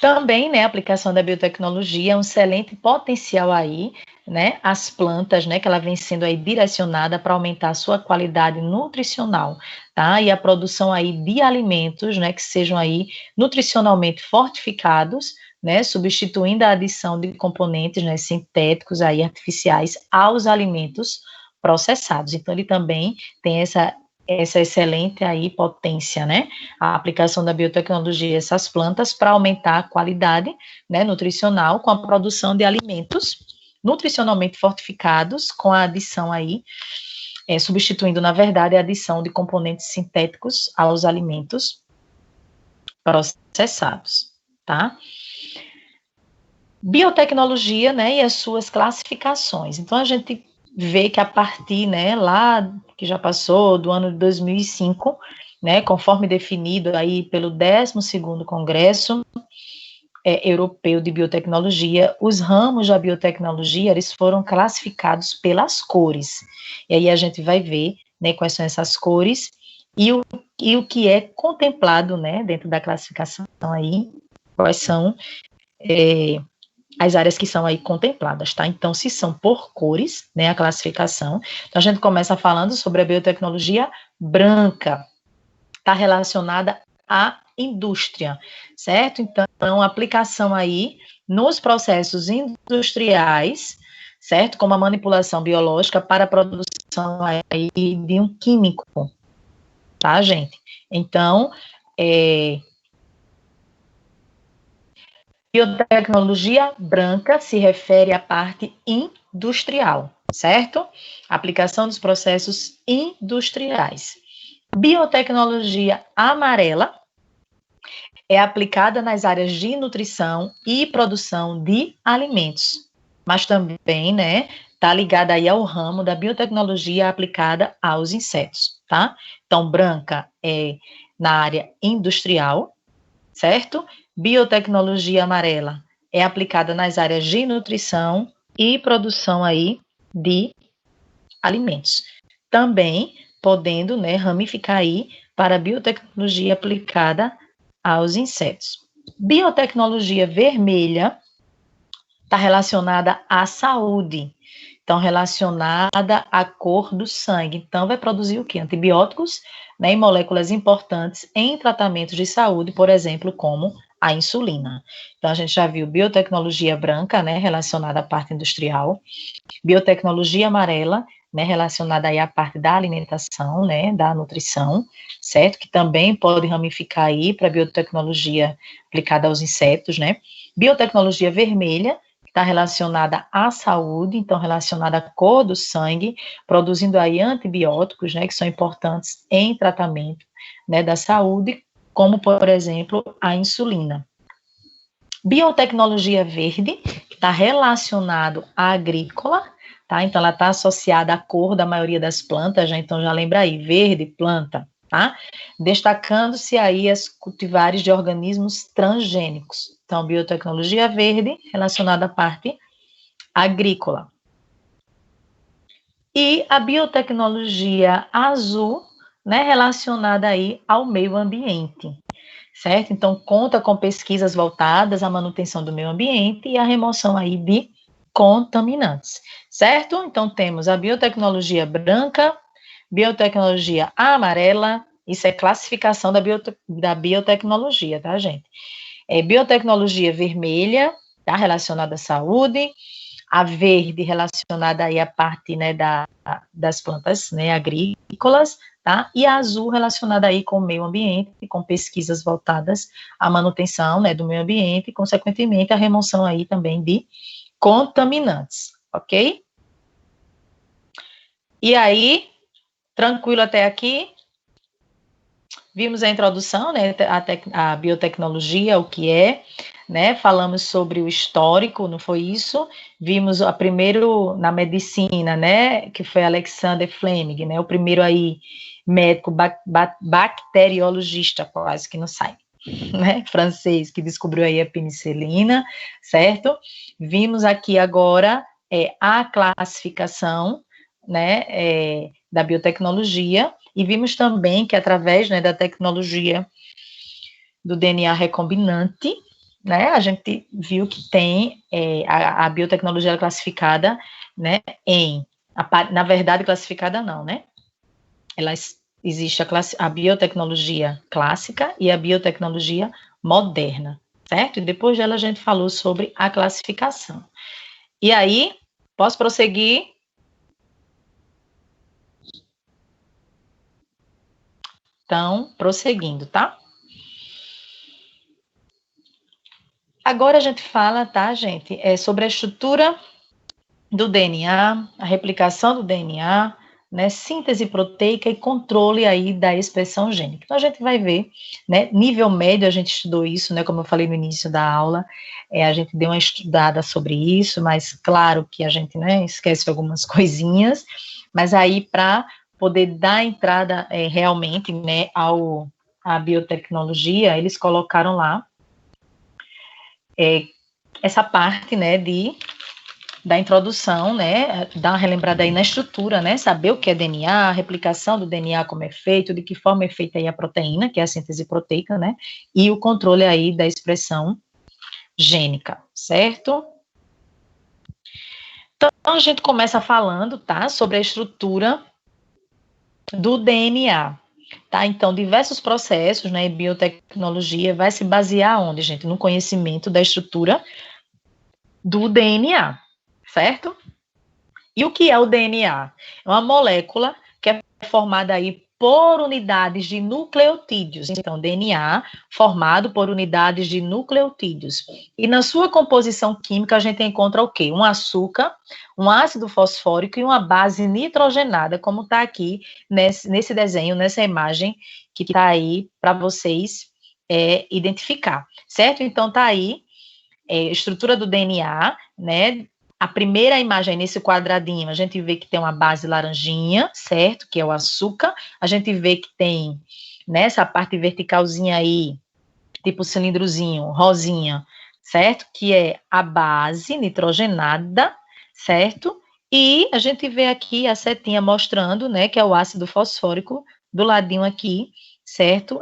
Também, né, a aplicação da biotecnologia é um excelente potencial aí, né, as plantas, né, que ela vem sendo aí direcionada para aumentar a sua qualidade nutricional, tá, e a produção aí de alimentos, né, que sejam aí nutricionalmente fortificados, né, substituindo a adição de componentes, né, sintéticos aí, artificiais, aos alimentos processados. Então, ele também tem essa excelente aí potência, né, a aplicação da biotecnologia a essas plantas para aumentar a qualidade, né, nutricional com a produção de alimentos nutricionalmente fortificados com a adição aí, substituindo, na verdade, a adição de componentes sintéticos aos alimentos processados, tá? Biotecnologia, né, e as suas classificações. Então, a gente vê que a partir, né, lá que já passou do ano de 2005, né, conforme definido aí pelo 12º Congresso Europeu de Biotecnologia, os ramos da biotecnologia, eles foram classificados pelas cores. E aí a gente vai ver, né, quais são essas cores e o que é contemplado, né, dentro da classificação aí, quais são as áreas que são aí contempladas, tá? Então, se são por cores, né, a classificação, então a gente começa falando sobre a biotecnologia branca, está relacionada à indústria, certo? Então, aplicação aí nos processos industriais, certo? Como a manipulação biológica para a produção aí de um químico, tá, gente? Então, biotecnologia branca se refere à parte industrial, certo? Aplicação dos processos industriais. Biotecnologia amarela é aplicada nas áreas de nutrição e produção de alimentos, mas também, né, está ligada aí ao ramo da biotecnologia aplicada aos insetos, tá? Então, branca é na área industrial, certo? Biotecnologia amarela é aplicada nas áreas de nutrição e produção aí de alimentos. Também podendo, né, ramificar aí para a biotecnologia aplicada aos insetos. Biotecnologia vermelha está relacionada à saúde, então relacionada à cor do sangue. Então vai produzir o quê? Antibióticos, né, e moléculas importantes em tratamentos de saúde, por exemplo, como a insulina. Então a gente já viu biotecnologia branca, né, relacionada à parte industrial, biotecnologia amarela, né, relacionada aí à parte da alimentação, né, da nutrição, certo? Que também pode ramificar aí para biotecnologia aplicada aos insetos, né? Biotecnologia vermelha, que está relacionada à saúde, então relacionada à cor do sangue, produzindo aí antibióticos, né, que são importantes em tratamento, né, da saúde, como, por exemplo, a insulina. Biotecnologia verde, que está relacionado à agrícola, tá? Então, ela está associada à cor da maioria das plantas, né? Então, já lembra aí, verde, planta, tá? Destacando-se aí as cultivares de organismos transgênicos. Então, biotecnologia verde, relacionada à parte agrícola. E a biotecnologia azul, né, relacionada aí ao meio ambiente, certo? Então, conta com pesquisas voltadas à manutenção do meio ambiente e à remoção aí de contaminantes, certo? Então, temos a biotecnologia branca, biotecnologia amarela, isso é classificação da biotecnologia, tá, gente? Biotecnologia vermelha, tá, relacionada à saúde, a verde relacionada aí à parte, né, das plantas, né, agrícolas, tá? E a azul relacionada aí com o meio ambiente, com pesquisas voltadas à manutenção, né, do meio ambiente e, consequentemente, a remoção aí também de contaminantes, ok? E aí, tranquilo até aqui? Vimos a introdução, né, a biotecnologia, o que é, né, falamos sobre o histórico, não foi isso? Vimos a primeiro na medicina, né, que foi Alexander Fleming, né, o primeiro aí médico bacteriologista, quase que não sai, né, francês, que descobriu aí a penicilina, certo? Vimos aqui agora a classificação, né, da biotecnologia, e vimos também que através, né, da tecnologia do DNA recombinante, né, a gente viu que tem a biotecnologia classificada, né, na verdade classificada não, né, existe a biotecnologia clássica e a biotecnologia moderna, certo? E depois dela a gente falou sobre a classificação. E aí, posso prosseguir? Então, prosseguindo, tá? Agora a gente fala, tá, gente, sobre a estrutura do DNA, a replicação do DNA, né, síntese proteica e controle aí da expressão gênica. Então, a gente vai ver, né, nível médio, a gente estudou isso, né, como eu falei no início da aula, a gente deu uma estudada sobre isso, mas claro que a gente, né, esquece algumas coisinhas, mas aí para poder dar entrada realmente, né, à biotecnologia, eles colocaram lá essa parte, né, da introdução, né, dar uma relembrada aí na estrutura, né, saber o que é DNA, a replicação do DNA, como é feito, de que forma é feita aí a proteína, que é a síntese proteica, né, e o controle aí da expressão gênica, certo? Então, a gente começa falando, tá, sobre a estrutura do DNA, tá? Então, diversos processos, né, biotecnologia vai se basear onde, gente? No conhecimento da estrutura do DNA, certo? E o que é o DNA? É uma molécula que é formada aí por unidades de nucleotídeos. Então, DNA formado por unidades de nucleotídeos. E na sua composição química, a gente encontra o quê? Um açúcar, um ácido fosfórico e uma base nitrogenada, como está aqui nesse desenho, nessa imagem que está aí para vocês identificar, certo? Então, está aí estrutura do DNA, né? A primeira imagem nesse quadradinho, a gente vê que tem uma base laranjinha, certo? Que é o açúcar. A gente vê que tem nessa parte verticalzinha aí, tipo cilindrozinho, rosinha, certo? Que é a base nitrogenada, certo? E a gente vê aqui a setinha mostrando, né, que é o ácido fosfórico do ladinho aqui, certo?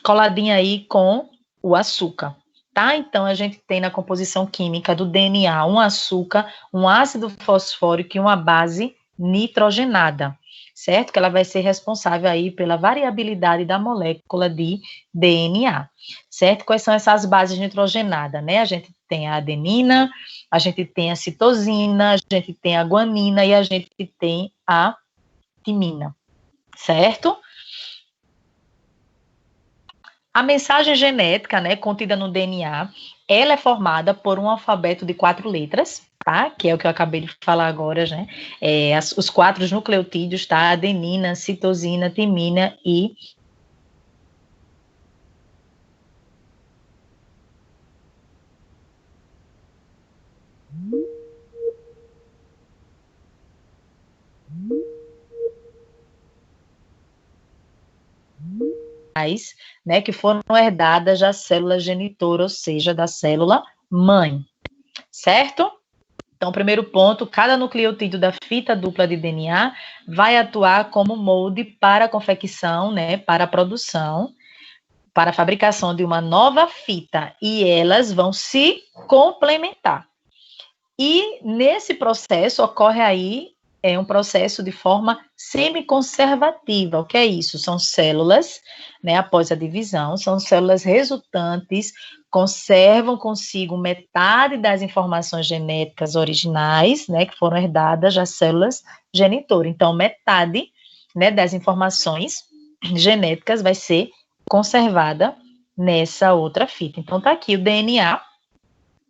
Coladinho aí com o açúcar, tá? Então, a gente tem na composição química do DNA um açúcar, um ácido fosfórico e uma base nitrogenada, certo? Que ela vai ser responsável aí pela variabilidade da molécula de DNA, certo? Quais são essas bases nitrogenadas, né? A gente tem a adenina, a gente tem a citosina, a gente tem a guanina e a gente tem a timina, certo? A mensagem genética, né, contida no DNA, ela é formada por um alfabeto de 4 letras, tá? Que é o que eu acabei de falar agora, né? Os 4 nucleotídeos, tá? Adenina, citosina, timina e né, que foram herdadas da célula genitora, ou seja, da célula mãe, certo? Então, primeiro ponto, cada nucleotídeo da fita dupla de DNA vai atuar como molde para a confecção, né, para a produção, para a fabricação de uma nova fita, e elas vão se complementar. E nesse processo ocorre aí um processo de forma semiconservativa. O que é isso? São células, né, após a divisão, são células resultantes, conservam consigo metade das informações genéticas originais, né, que foram herdadas das células genitoras. Então, metade, né, das informações genéticas vai ser conservada nessa outra fita. Então, tá aqui o DNA,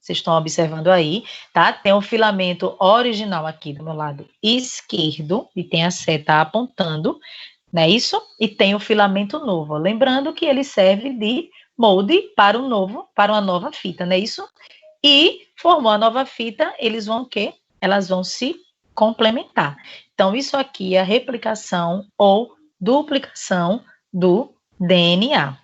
vocês estão observando aí, tá? Tem o filamento original aqui do meu lado esquerdo, e tem a seta apontando, não é isso? E tem o filamento novo. Lembrando que ele serve de molde para uma nova fita, não é isso? E formou a nova fita, eles vão o quê? Elas vão se complementar. Então, isso aqui é a replicação ou duplicação do DNA.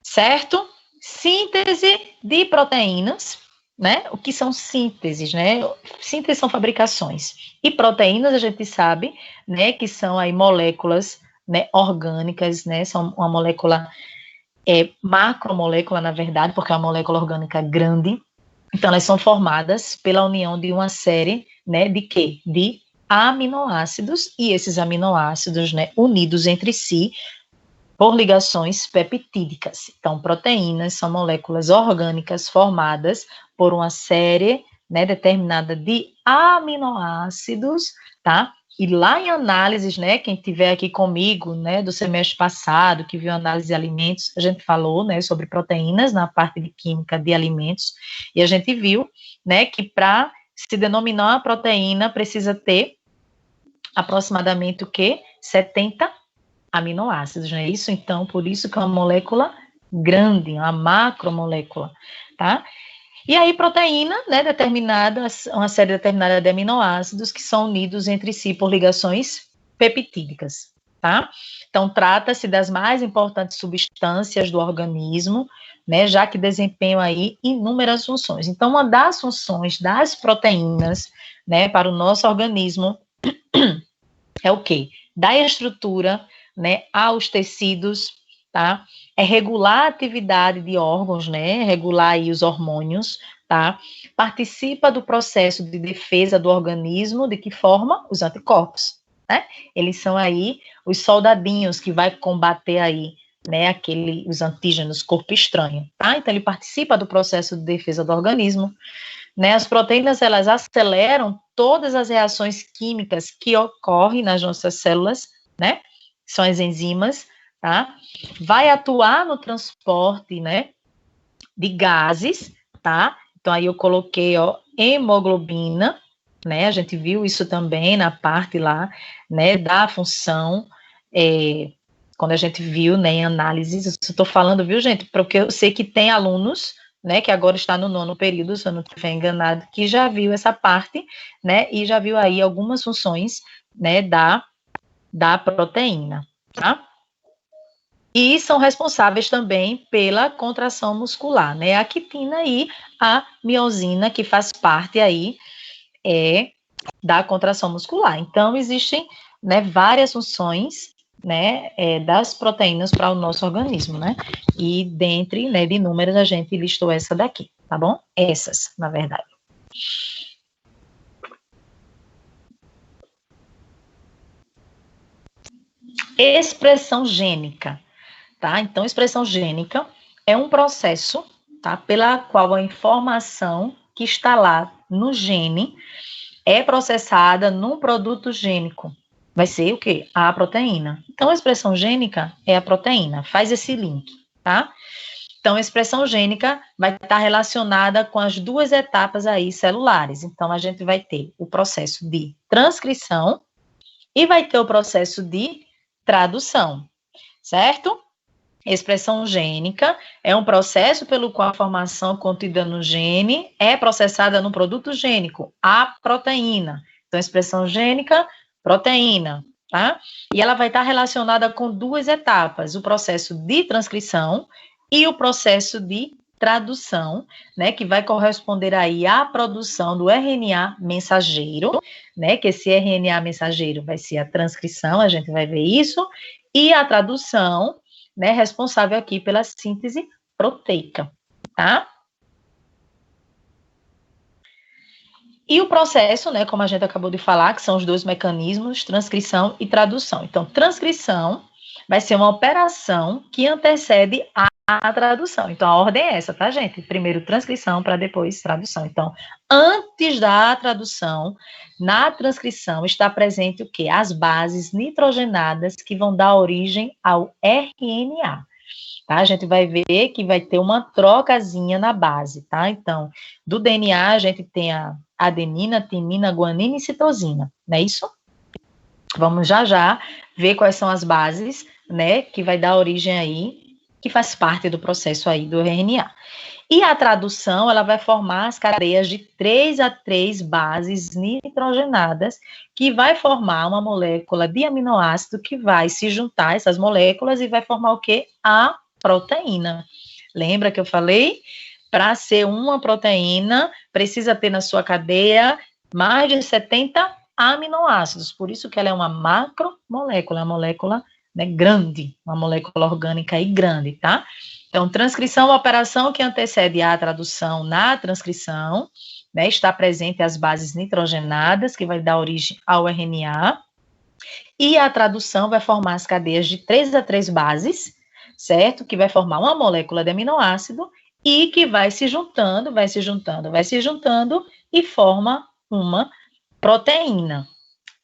Certo? Síntese de proteínas, né? O que são sínteses, né? Síntese são fabricações. E proteínas a gente sabe, né, que são aí moléculas, né, orgânicas, né? São uma molécula macromolécula, na verdade, porque é uma molécula orgânica grande. Então, elas são formadas pela união de uma série, né, de quê? De aminoácidos, e esses aminoácidos, né, unidos entre si, por ligações peptídicas. Então, proteínas são moléculas orgânicas formadas por uma série, né, determinada de aminoácidos, tá? E lá em análises, né, quem tiver aqui comigo, né, do semestre passado, que viu análise de alimentos, a gente falou, né, sobre proteínas na parte de química de alimentos, e a gente viu, né, que para se denominar uma proteína precisa ter aproximadamente o quê? 70 aminoácidos, não é isso? Então, por isso que é uma molécula grande, uma macromolécula, tá? E aí, proteína, né, determinada, uma série determinada de aminoácidos que são unidos entre si por ligações peptídicas, tá? Então, trata-se das mais importantes substâncias do organismo, né, já que desempenham aí inúmeras funções. Então, uma das funções das proteínas, né, para o nosso organismo é o quê? Dar estrutura, né, aos tecidos, tá? É regular a atividade de órgãos, né? Regular aí os hormônios, tá? Participa do processo de defesa do organismo, de que forma? Os anticorpos, né? Eles são aí os soldadinhos que vai combater aí, né, os antígenos corpo estranho, tá? Então ele participa do processo de defesa do organismo, né? As proteínas, elas aceleram todas as reações químicas que ocorrem nas nossas células, né? São as enzimas, tá? Vai atuar no transporte, né, de gases, tá? Então, aí eu coloquei, ó, hemoglobina, né? A gente viu isso também na parte lá, né, da função, quando a gente viu, né, em análises, eu estou falando, viu, gente, porque eu sei que tem alunos, né, que agora está no 9º período, se eu não estiver enganado, que já viu essa parte, né, e já viu aí algumas funções, né, da proteína, tá? E são responsáveis também pela contração muscular, né? A quitina e a miosina, que faz parte aí da contração muscular. Então, existem, né, várias funções, né, das proteínas para o nosso organismo, né? E dentre, né, de inúmeras, a gente listou essa daqui, tá bom? Essas, na verdade. Expressão gênica, tá? Então, expressão gênica é um processo, tá, pela qual a informação que está lá no gene é processada num produto gênico. Vai ser o quê? A proteína. Então, a expressão gênica é a proteína. Faz esse link, tá? Então, a expressão gênica vai estar relacionada com as duas etapas aí celulares. Então, a gente vai ter o processo de transcrição e vai ter o processo de tradução, certo? Expressão gênica é um processo pelo qual a informação contida no gene é processada no produto gênico, a proteína. Então, expressão gênica, proteína, tá? E ela vai estar relacionada com duas etapas, o processo de transcrição e o processo de tradução, né, que vai corresponder aí à produção do RNA mensageiro, né, que esse RNA mensageiro vai ser a transcrição, a gente vai ver isso, e a tradução, né, responsável aqui pela síntese proteica, tá? E o processo, né, como a gente acabou de falar, que são os dois mecanismos, transcrição e tradução. Então, transcrição vai ser uma operação que antecede a tradução. Então, a ordem é essa, tá, gente? Primeiro transcrição para depois tradução. Então, antes da tradução, na transcrição está presente o quê? As bases nitrogenadas que vão dar origem ao RNA. Tá? A gente vai ver que vai ter uma trocazinha na base, tá? Então, do DNA a gente tem a adenina, timina, guanina e citosina, não é isso? Vamos já ver quais são as bases, né, que vai dar origem aí, que faz parte do processo aí do RNA. E a tradução, ela vai formar as cadeias de 3 a 3 bases nitrogenadas, que vai formar uma molécula de aminoácido que vai se juntar a essas moléculas e vai formar o quê? A proteína. Lembra que eu falei? Para ser uma proteína, precisa ter na sua cadeia mais de 70 aminoácidos. Por isso que ela é uma macromolécula, uma molécula, né, grande, uma molécula orgânica e grande, tá? Então, transcrição é a operação que antecede a tradução na transcrição, né, está presente as bases nitrogenadas, que vai dar origem ao RNA, e a tradução vai formar as cadeias de 3 a 3 bases, certo? Que vai formar uma molécula de aminoácido e que vai se juntando e forma uma proteína,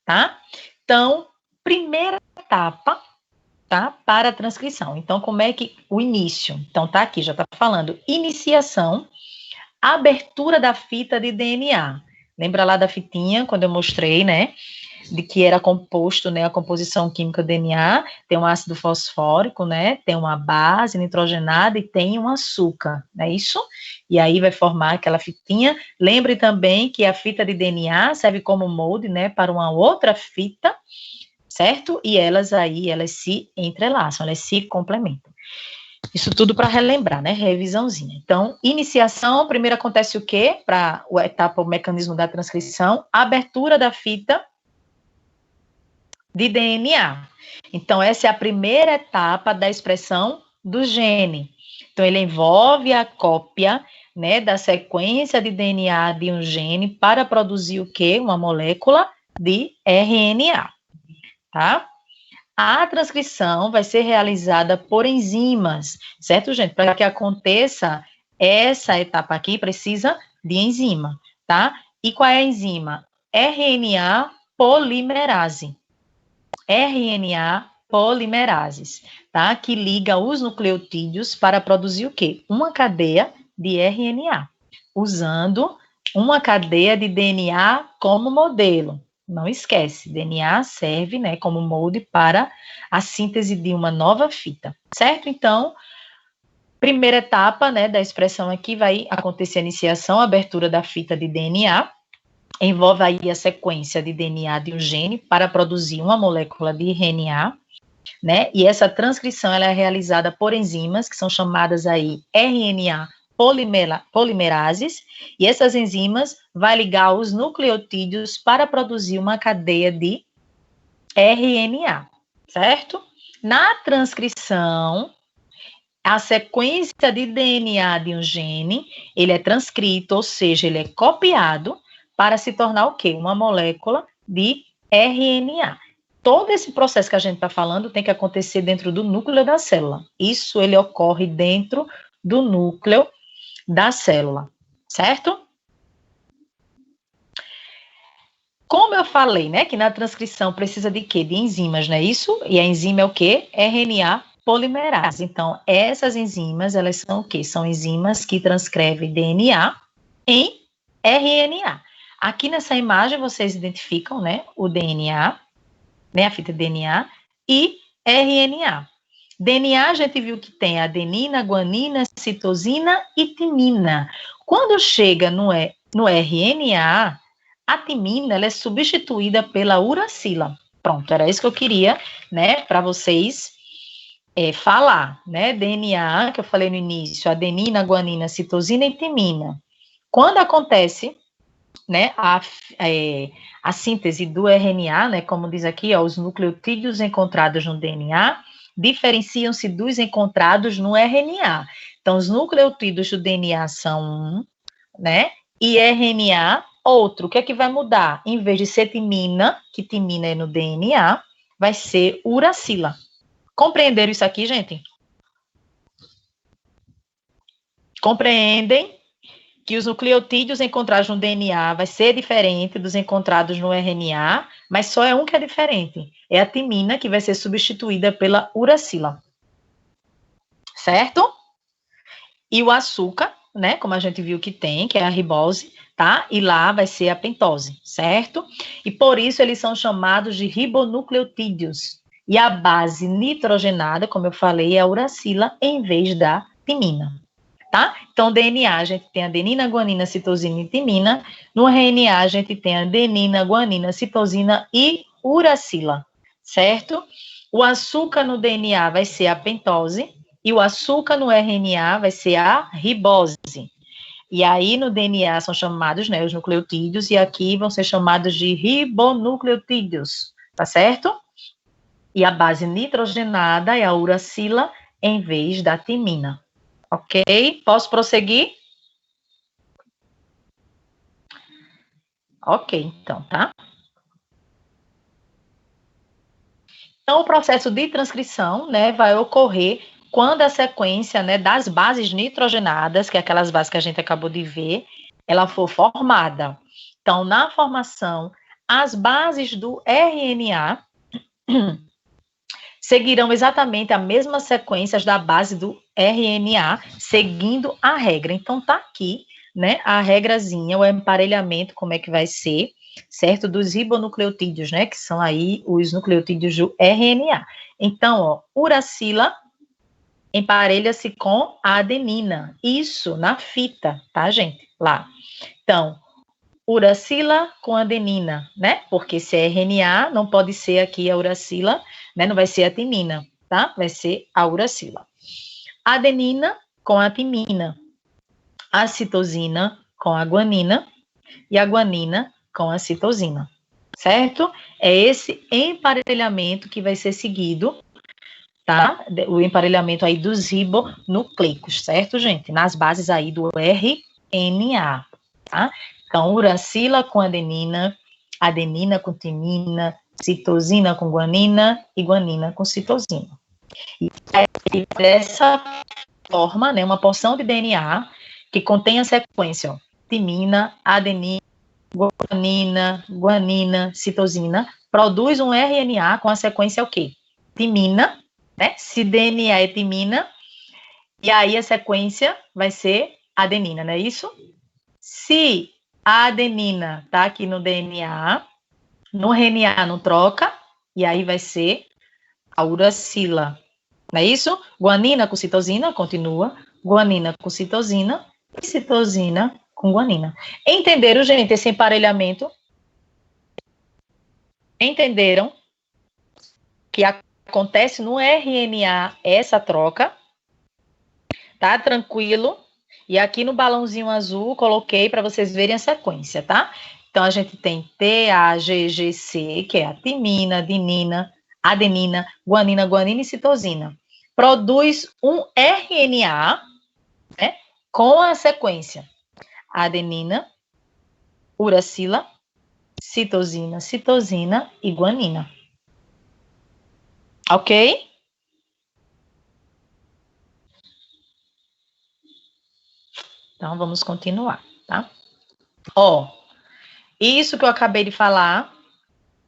tá? Então, primeira etapa, tá? Para a transcrição. Então, como é que o início? Então, tá aqui, já tá falando iniciação, abertura da fita de DNA. Lembra lá da fitinha, quando eu mostrei, né? De que era composto, né, a composição química do DNA, tem um ácido fosfórico, né, tem uma base nitrogenada e tem um açúcar, não é isso? E aí vai formar aquela fitinha. Lembre também que a fita de DNA serve como molde, né, para uma outra fita, certo? E elas se entrelaçam, elas se complementam. Isso tudo para relembrar, né? Revisãozinha. Então, iniciação, primeiro acontece o quê? Para a etapa, o mecanismo da transcrição, abertura da fita de DNA. Então, essa é a primeira etapa da expressão do gene. Então, ele envolve a cópia, né, da sequência de DNA de um gene para produzir o quê? Uma molécula de RNA, tá? A transcrição vai ser realizada por enzimas, certo, gente? Para que aconteça essa etapa aqui, precisa de enzima, tá? E qual é a enzima? RNA polimerase. RNA polimerases, tá? Que liga os nucleotídeos para produzir o quê? Uma cadeia de RNA, usando uma cadeia de DNA como modelo. Não esquece, DNA serve, né, como molde para a síntese de uma nova fita, certo? Então, primeira etapa, né, da expressão aqui vai acontecer a iniciação, a abertura da fita de DNA, envolve aí a sequência de DNA de um gene para produzir uma molécula de RNA, né? E essa transcrição ela é realizada por enzimas que são chamadas aí RNA polimerases, e essas enzimas vai ligar os nucleotídeos para produzir uma cadeia de RNA, certo? Na transcrição, a sequência de DNA de um gene, ele é transcrito, ou seja, ele é copiado para se tornar o quê? Uma molécula de RNA. Todo esse processo que a gente está falando tem que acontecer dentro do núcleo da célula. Isso ele ocorre dentro do núcleo da célula, certo? Como eu falei, né, que na transcrição precisa de quê? De enzimas, não é isso? E a enzima é o quê? RNA polimerase. Então, essas enzimas, elas são o quê? São enzimas que transcrevem DNA em RNA. Aqui nessa imagem, vocês identificam, né, o DNA, né, a fita DNA, e RNA. DNA, a gente viu que tem adenina, guanina, citosina e timina. Quando chega no RNA, a timina ela é substituída pela uracila. Pronto, era isso que eu queria, né, para vocês falar, né? DNA, que eu falei no início, adenina, guanina, citosina e timina. Quando acontece, né, a síntese do RNA, né, como diz aqui, ó, os nucleotídeos encontrados no DNA diferenciam-se dos encontrados no RNA. Então, os nucleotídeos do DNA são um, né, e RNA outro. O que é que vai mudar? Em vez de ser timina, que timina é no DNA, vai ser uracila. Compreenderam isso aqui, gente? Compreendem que os nucleotídeos encontrados no DNA vai ser diferente dos encontrados no RNA, mas só é um que é diferente. É a timina que vai ser substituída pela uracila. Certo? E o açúcar, né, como a gente viu que tem, que é a ribose, tá? E lá vai ser a pentose, certo? E por isso eles são chamados de ribonucleotídeos. E a base nitrogenada, como eu falei, é a uracila em vez da timina. Tá? Então, DNA, a gente tem adenina, guanina, citosina e timina. No RNA, a gente tem adenina, guanina, citosina e uracila, certo? O açúcar no DNA vai ser a pentose e o açúcar no RNA vai ser a ribose. E aí, no DNA, são chamados, né, os nucleotídeos, e aqui vão ser chamados de ribonucleotídeos, tá certo? E a base nitrogenada é a uracila em vez da timina. Ok? Posso prosseguir? Ok, então, tá? Então, o processo de transcrição, né, vai ocorrer quando a sequência, né, das bases nitrogenadas, que é aquelas bases que a gente acabou de ver, ela for formada. Então, na formação, as bases do RNA seguirão exatamente a mesma sequência da base do RNA, seguindo a regra. Então, tá aqui, né, a regrazinha, o emparelhamento, como é que vai ser, certo? Dos ribonucleotídeos, né, que são aí os nucleotídeos do RNA. Então, ó, uracila emparelha-se com a adenina. Isso na fita, tá, gente? Lá. Então, uracila com adenina, né? Porque se é RNA, não pode ser aqui a uracila, né? Não vai ser a timina, tá? Vai ser a uracila. Adenina com a timina. A citosina com a guanina e a guanina com a citosina, certo? É esse emparelhamento que vai ser seguido, tá? O emparelhamento aí dos ribonucleicos, certo, gente? Nas bases aí do RNA, tá? Então, uracila com adenina, adenina com timina, citosina com guanina e guanina com citosina. E aí, dessa forma, né, uma porção de DNA que contém a sequência, ó, timina, adenina, guanina, citosina, produz um RNA com a sequência o quê? Timina, né? Se DNA é timina, e aí a sequência vai ser adenina, não é isso? Se a adenina tá aqui no DNA, no RNA não troca, e aí vai ser a uracila, não é isso? Guanina com citosina, continua, guanina com citosina, e citosina com guanina. Entenderam, gente, esse emparelhamento? Entenderam que acontece no RNA essa troca, tá? Tranquilo. E aqui no balãozinho azul, coloquei para vocês verem a sequência, tá? Então, a gente tem TAGGC, que é a timina, adenina, guanina, guanina e citosina. Produz um RNA, né, com a sequência adenina, uracila, citosina, citosina e guanina. Ok? Então, vamos continuar, tá? Ó, isso que eu acabei de falar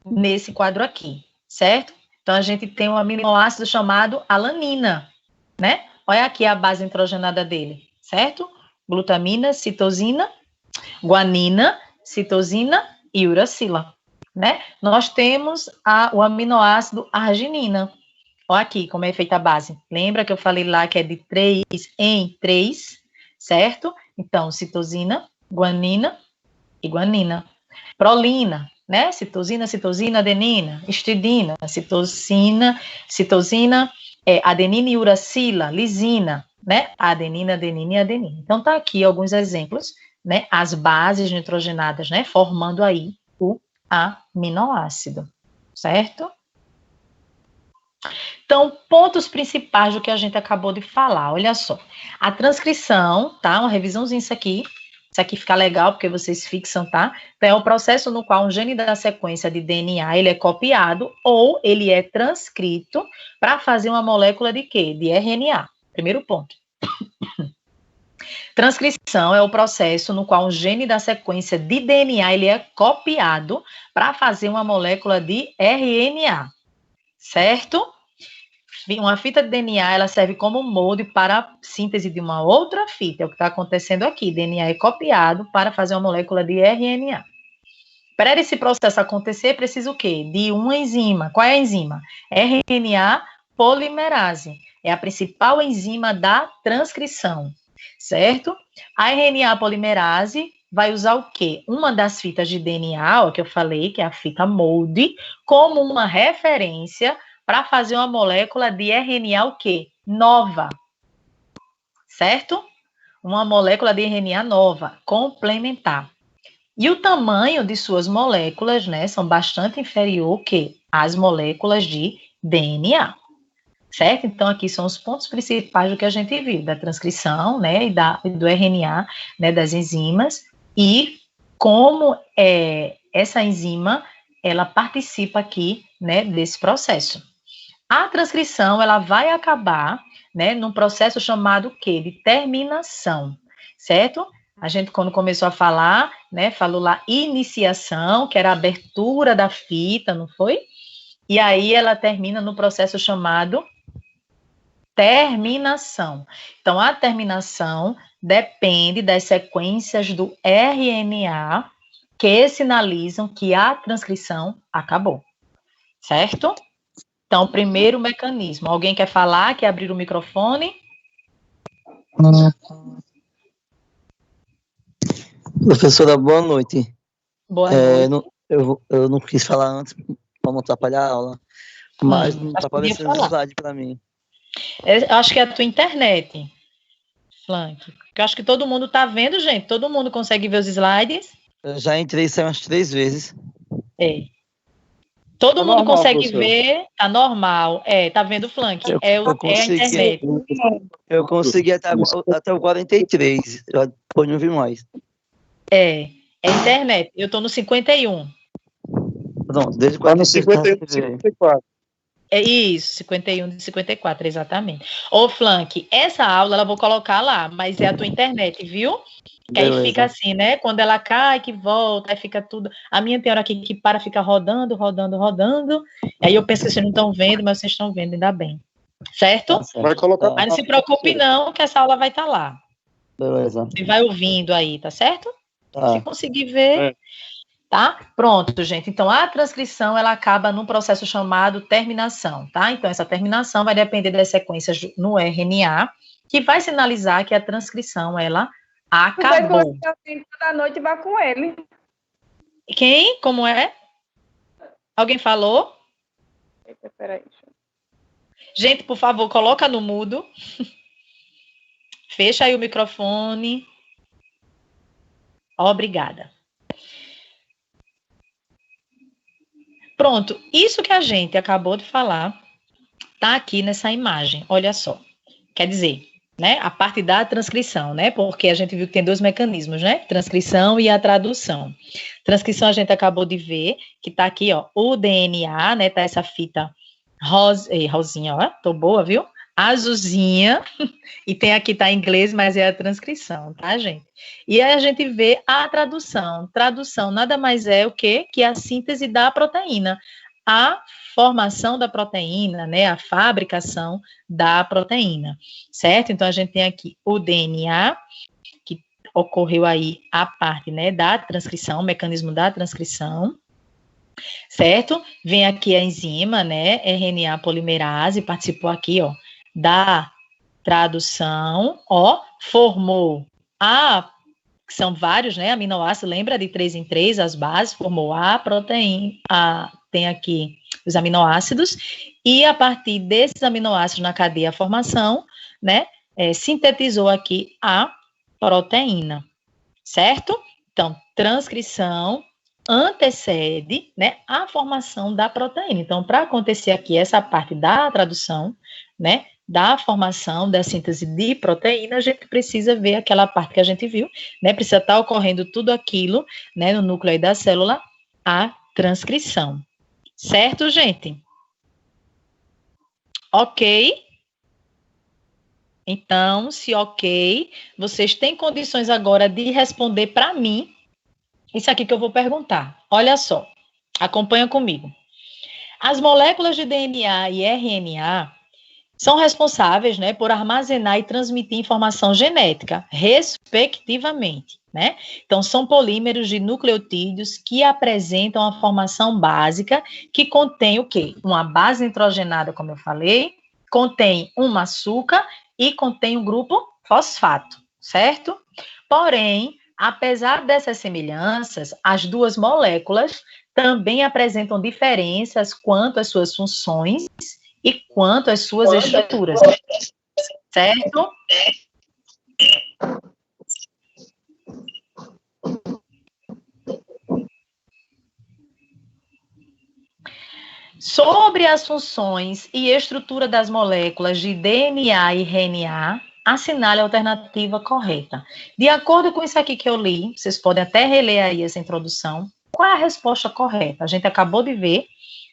nesse quadro aqui, certo? Então, a gente tem um aminoácido chamado alanina, né? Olha aqui a base nitrogenada dele, certo? Glutamina, citosina, guanina, citosina e uracila, né? Nós temos o aminoácido arginina. Olha aqui como é feita a base. Lembra que eu falei lá que é de 3 em 3, certo? Então, citosina, guanina e guanina. Prolina, né? Citosina, citosina, adenina. Histidina, citosina, adenina e uracila, lisina, né? Adenina, adenina e adenina. Então, tá aqui alguns exemplos, né? As bases nitrogenadas, né? Formando aí o aminoácido, certo? Então, pontos principais do que a gente acabou de falar, olha só. A transcrição, tá? Uma revisãozinha isso aqui fica legal porque vocês fixam, tá? Então, é o processo no qual um gene da sequência de DNA, ele é copiado ou ele é transcrito para fazer uma molécula de quê? De RNA. Primeiro ponto. Transcrição é o processo no qual um gene da sequência de DNA, ele é copiado para fazer uma molécula de RNA, certo? Uma fita de DNA, ela serve como molde para a síntese de uma outra fita. É o que está acontecendo aqui. DNA é copiado para fazer uma molécula de RNA. Para esse processo acontecer, precisa o quê? De uma enzima. Qual é a enzima? RNA polimerase. É a principal enzima da transcrição, certo? A RNA polimerase vai usar o quê? Uma das fitas de DNA, ó, que eu falei, que é a fita molde, como uma referência para fazer uma molécula de RNA o quê? Nova, certo? Uma molécula de RNA nova, complementar. E o tamanho de suas moléculas, né, são bastante inferior que as moléculas de DNA, certo? Então, aqui são os pontos principais do que a gente viu, da transcrição, né, e do RNA, né, das enzimas, e como essa enzima, ela participa aqui, né, desse processo. A transcrição, ela vai acabar, né, num processo chamado o quê? De terminação, certo? A gente, quando começou a falar, né, falou lá iniciação, que era a abertura da fita, não foi? E aí ela termina no processo chamado terminação. Então, a terminação depende das sequências do RNA que sinalizam que a transcrição acabou, certo? Então, primeiro mecanismo. Alguém quer falar? Quer abrir o microfone? Professora, boa noite. Boa noite. Eu não quis falar antes para não atrapalhar a aula, mas não está aparecendo o slide para mim. Eu acho que é a tua internet, Flank. Eu acho que todo mundo está vendo, gente. Todo mundo consegue ver os slides? Eu já entrei e saí umas 3 vezes. É. Todo Tá mundo normal, consegue professor. ver, tá normal. Tá vendo, Flank? É a internet. Eu consegui até o 43, depois não vi mais. É a internet. Eu estou no 51. Pronto, desde o 43. Tá no 51 de 54. É isso, 51 de 54, exatamente. Ô, Flank, essa aula eu vou colocar lá, mas é a tua internet, viu? Que aí fica assim, né? Quando ela cai, que volta, aí fica tudo. A minha tem hora aqui que para, fica rodando, rodando, rodando. Aí eu penso que vocês não estão vendo, mas vocês estão vendo, ainda bem. Certo? Vai colocar. Mas não se preocupe, não, que essa aula vai estar lá. Beleza. Você vai ouvindo aí, tá certo? Tá. Se conseguir ver. Tá? Pronto, gente. Então, a transcrição, ela acaba num processo chamado terminação, tá? Então, essa terminação vai depender das sequências no RNA, que vai sinalizar que a transcrição, ela acabou. Da noite vá com ele. Quem? Como é? Alguém falou? Eita, peraí. Gente, por favor, coloca no mudo. Fecha aí o microfone. Obrigada. Pronto, isso que a gente acabou de falar está aqui nessa imagem, olha só. Quer dizer, né, a parte da transcrição, né, porque a gente viu que tem dois mecanismos, né, transcrição e a tradução. Transcrição a gente acabou de ver, que está aqui, ó, o DNA, né, tá essa fita rosinha, ó, tô boa, viu? Azulzinha, e tem aqui, tá em inglês, mas é a transcrição, tá, gente? E aí a gente vê a tradução. Tradução nada mais é o quê? Que a síntese da proteína. A formação da proteína, né? A fabricação da proteína, certo? Então, a gente tem aqui o DNA, que ocorreu aí a parte, né, da transcrição, o mecanismo da transcrição, certo? Vem aqui a enzima, né, RNA polimerase, participou aqui, ó, da tradução, ó, formou são vários, né, aminoácidos, lembra de 3 em 3, as bases, formou a proteína, tem aqui os aminoácidos, e a partir desses aminoácidos na cadeia formação, né, sintetizou aqui a proteína, certo? Então, transcrição antecede, né, a formação da proteína. Então, para acontecer aqui essa parte da tradução, né, da formação, da síntese de proteína, a gente precisa ver aquela parte que a gente viu, né, precisa estar ocorrendo tudo aquilo, né, no núcleo aí da célula, a transcrição. Certo, gente? Ok? Então, se ok, vocês têm condições agora de responder para mim isso aqui que eu vou perguntar. Olha só, acompanha comigo. As moléculas de DNA e RNA são responsáveis, né, por armazenar e transmitir informação genética, respectivamente, né? Então, são polímeros de nucleotídeos que apresentam a formação básica, que contém o quê? Uma base nitrogenada, como eu falei, contém um açúcar e contém um grupo fosfato, certo? Porém, apesar dessas semelhanças, as duas moléculas também apresentam diferenças quanto às suas funções e quanto às suas estruturas, certo? Sobre as funções e estrutura das moléculas de DNA e RNA, assinale a alternativa correta. De acordo com isso aqui que eu li, vocês podem até reler aí essa introdução, qual é a resposta correta? A gente acabou de ver,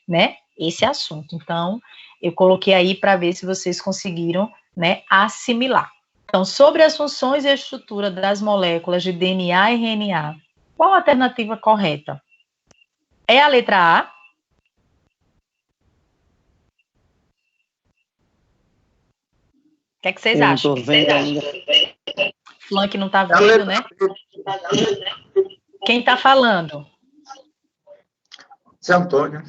né, esse assunto. Então, eu coloquei aí para ver se vocês conseguiram, né, assimilar. Então, sobre as funções e a estrutura das moléculas de DNA e RNA, qual a alternativa correta? É a letra A? O que é que vocês acham? Não estou vendo ainda. Flank não está vendo, né? Quem está falando? Seu Antônio.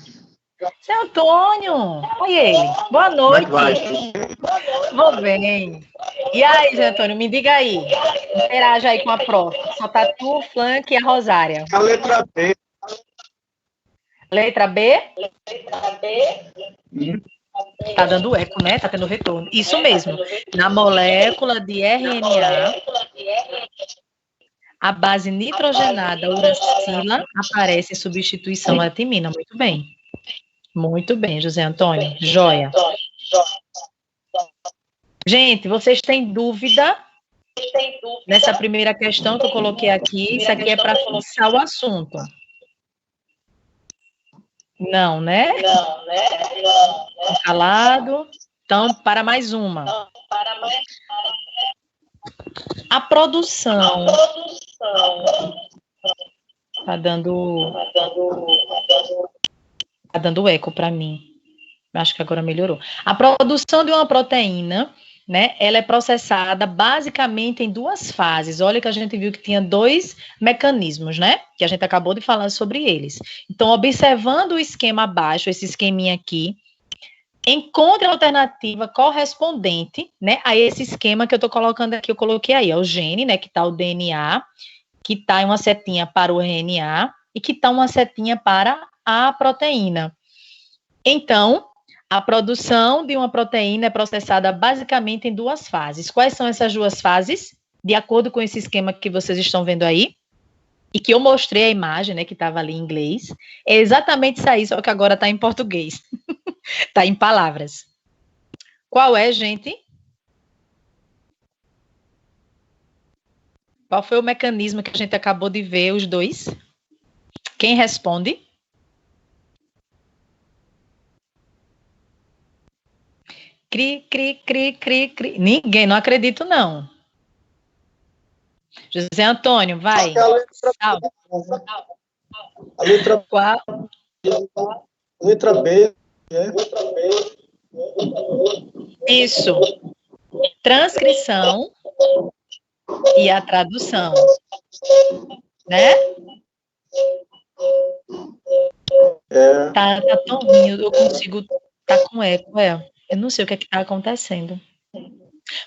Seu Antônio! Oi, ele. Boa noite. Vou bem. E aí, Seu Antônio, me diga aí. Interaja aí com a prof. Só tá tu, o Flank e a Rosária. A letra B. Letra B? Tá dando eco, né? Tá tendo retorno. Isso mesmo. Na molécula de RNA, a base nitrogenada uracila aparece em substituição à timina. Muito bem. Muito bem, José Antônio. Joia. Gente, vocês têm dúvida nessa primeira questão que eu coloquei aqui? Isso aqui é para fixar o assunto. Não, né? Calado. Então, para mais uma. A produção. Tá dando eco para mim. Acho que agora melhorou. A produção de uma proteína, né, ela é processada basicamente em duas fases. Olha que a gente viu que tinha dois mecanismos, né, que a gente acabou de falar sobre eles. Então, observando o esquema abaixo, esse esqueminha aqui, encontre a alternativa correspondente, né, a esse esquema que eu estou colocando aqui, eu coloquei aí, ó, o gene, né, que está o DNA, que está uma setinha para o RNA e que está uma setinha para a proteína. Então, A produção de uma proteína é processada basicamente em duas fases. Quais são essas duas fases? De acordo com esse esquema que vocês estão vendo aí, e que eu mostrei a imagem, né, que estava ali em inglês, é exatamente isso aí, só que agora está em português. Está em palavras. Qual é, gente? Qual foi o mecanismo que a gente acabou de ver, os dois? Quem responde? Cri, cri, cri, cri, cri. Ninguém, não acredito, não. José Antônio, vai. A letra, Qual? letra B. Isso. Transcrição e a tradução. Né? Tá tão ruim, eu consigo. Tá com eco, Eu não sei o que está acontecendo.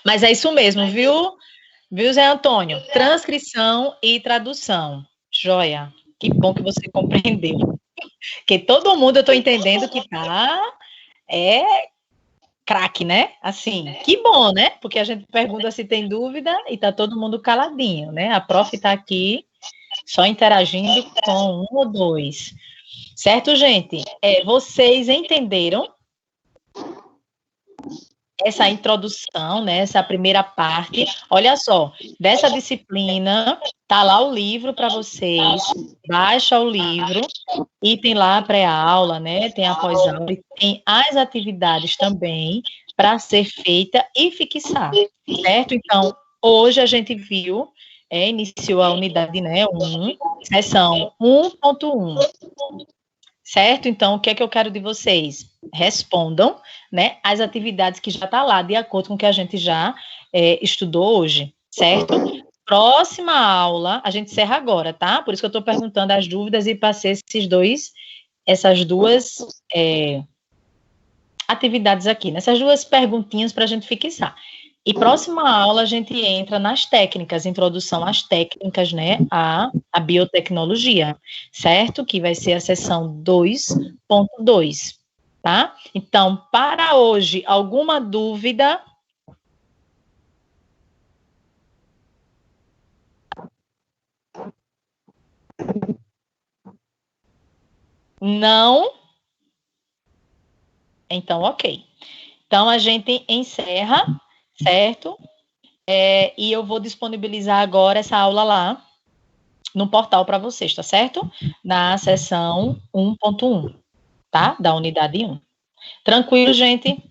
Mas é isso mesmo, viu? Viu, Zé Antônio? Transcrição e tradução. Joia. Que bom que você compreendeu. Porque todo mundo eu estou entendendo que craque, né? Assim, que bom, né? Porque a gente pergunta se tem dúvida e tá todo mundo caladinho, né? A prof está aqui só interagindo com um ou dois. Certo, gente? Vocês entenderam essa introdução, né? Essa primeira parte. Olha só, dessa disciplina, tá lá o livro para vocês. Baixa o livro e tem lá a pré-aula, né? Tem a pós-aula e tem as atividades também para ser feita e fixar, certo? Então, hoje a gente viu, iniciou a unidade, né? 1, seção 1.1. Certo? Então, o que é que eu quero de vocês? Respondam, né, as atividades que já está lá, de acordo com o que a gente já estudou hoje, certo? Próxima aula, a gente encerra agora, tá? Por isso que eu estou perguntando as dúvidas e passei essas duas atividades aqui, nessas duas perguntinhas para a gente fixar. E próxima aula a gente entra nas técnicas, introdução às técnicas, né, a biotecnologia, certo? Que vai ser a seção 2.2, tá? Então, para hoje, alguma dúvida? Não? Então, ok. Então, a gente encerra, certo? E eu vou disponibilizar agora essa aula lá no portal para vocês, tá certo? Na seção 1.1, tá? Da unidade 1. Tranquilo, gente?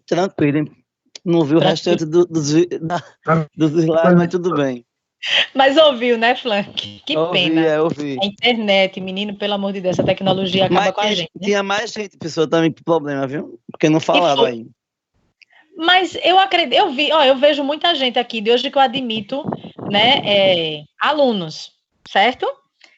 Tranquilo, hein? Não vi o restante dos slides, mas tudo bem. Mas ouviu, né, Flank? Que pena. Ouvi. A internet, menino, pelo amor de Deus, essa tecnologia acaba com a gente. Né? Tinha mais gente, pessoa também com problema, viu? Porque não falava aí. Mas eu acredito, eu vejo muita gente aqui, desde que eu admito, né, alunos, certo?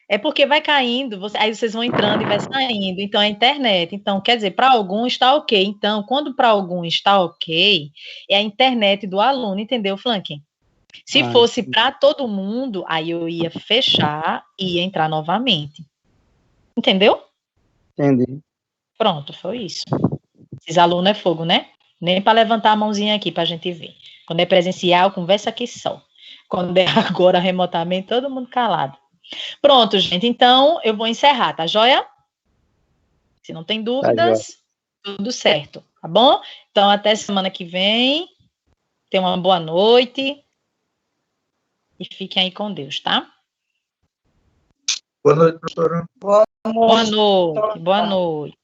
É porque vai caindo, aí vocês vão entrando e vai saindo, então é a internet. Então, quer dizer, para alguns está ok. Então, quando para alguns está ok, é a internet do aluno, entendeu, Flank? Se fosse para todo mundo, aí eu ia fechar e ia entrar novamente. Entendeu? Entendi. Pronto, foi isso. Esses alunos é fogo, né? Nem para levantar a mãozinha aqui para a gente ver. Quando é presencial, conversa aqui só. Quando é agora remotamente, todo mundo calado. Pronto, gente. Então, eu vou encerrar, tá joia? Se não tem dúvidas, tudo certo, tá bom? Então, até semana que vem. Tenham uma boa noite. E fiquem aí com Deus, tá? Boa noite, professora. Boa noite. Boa noite.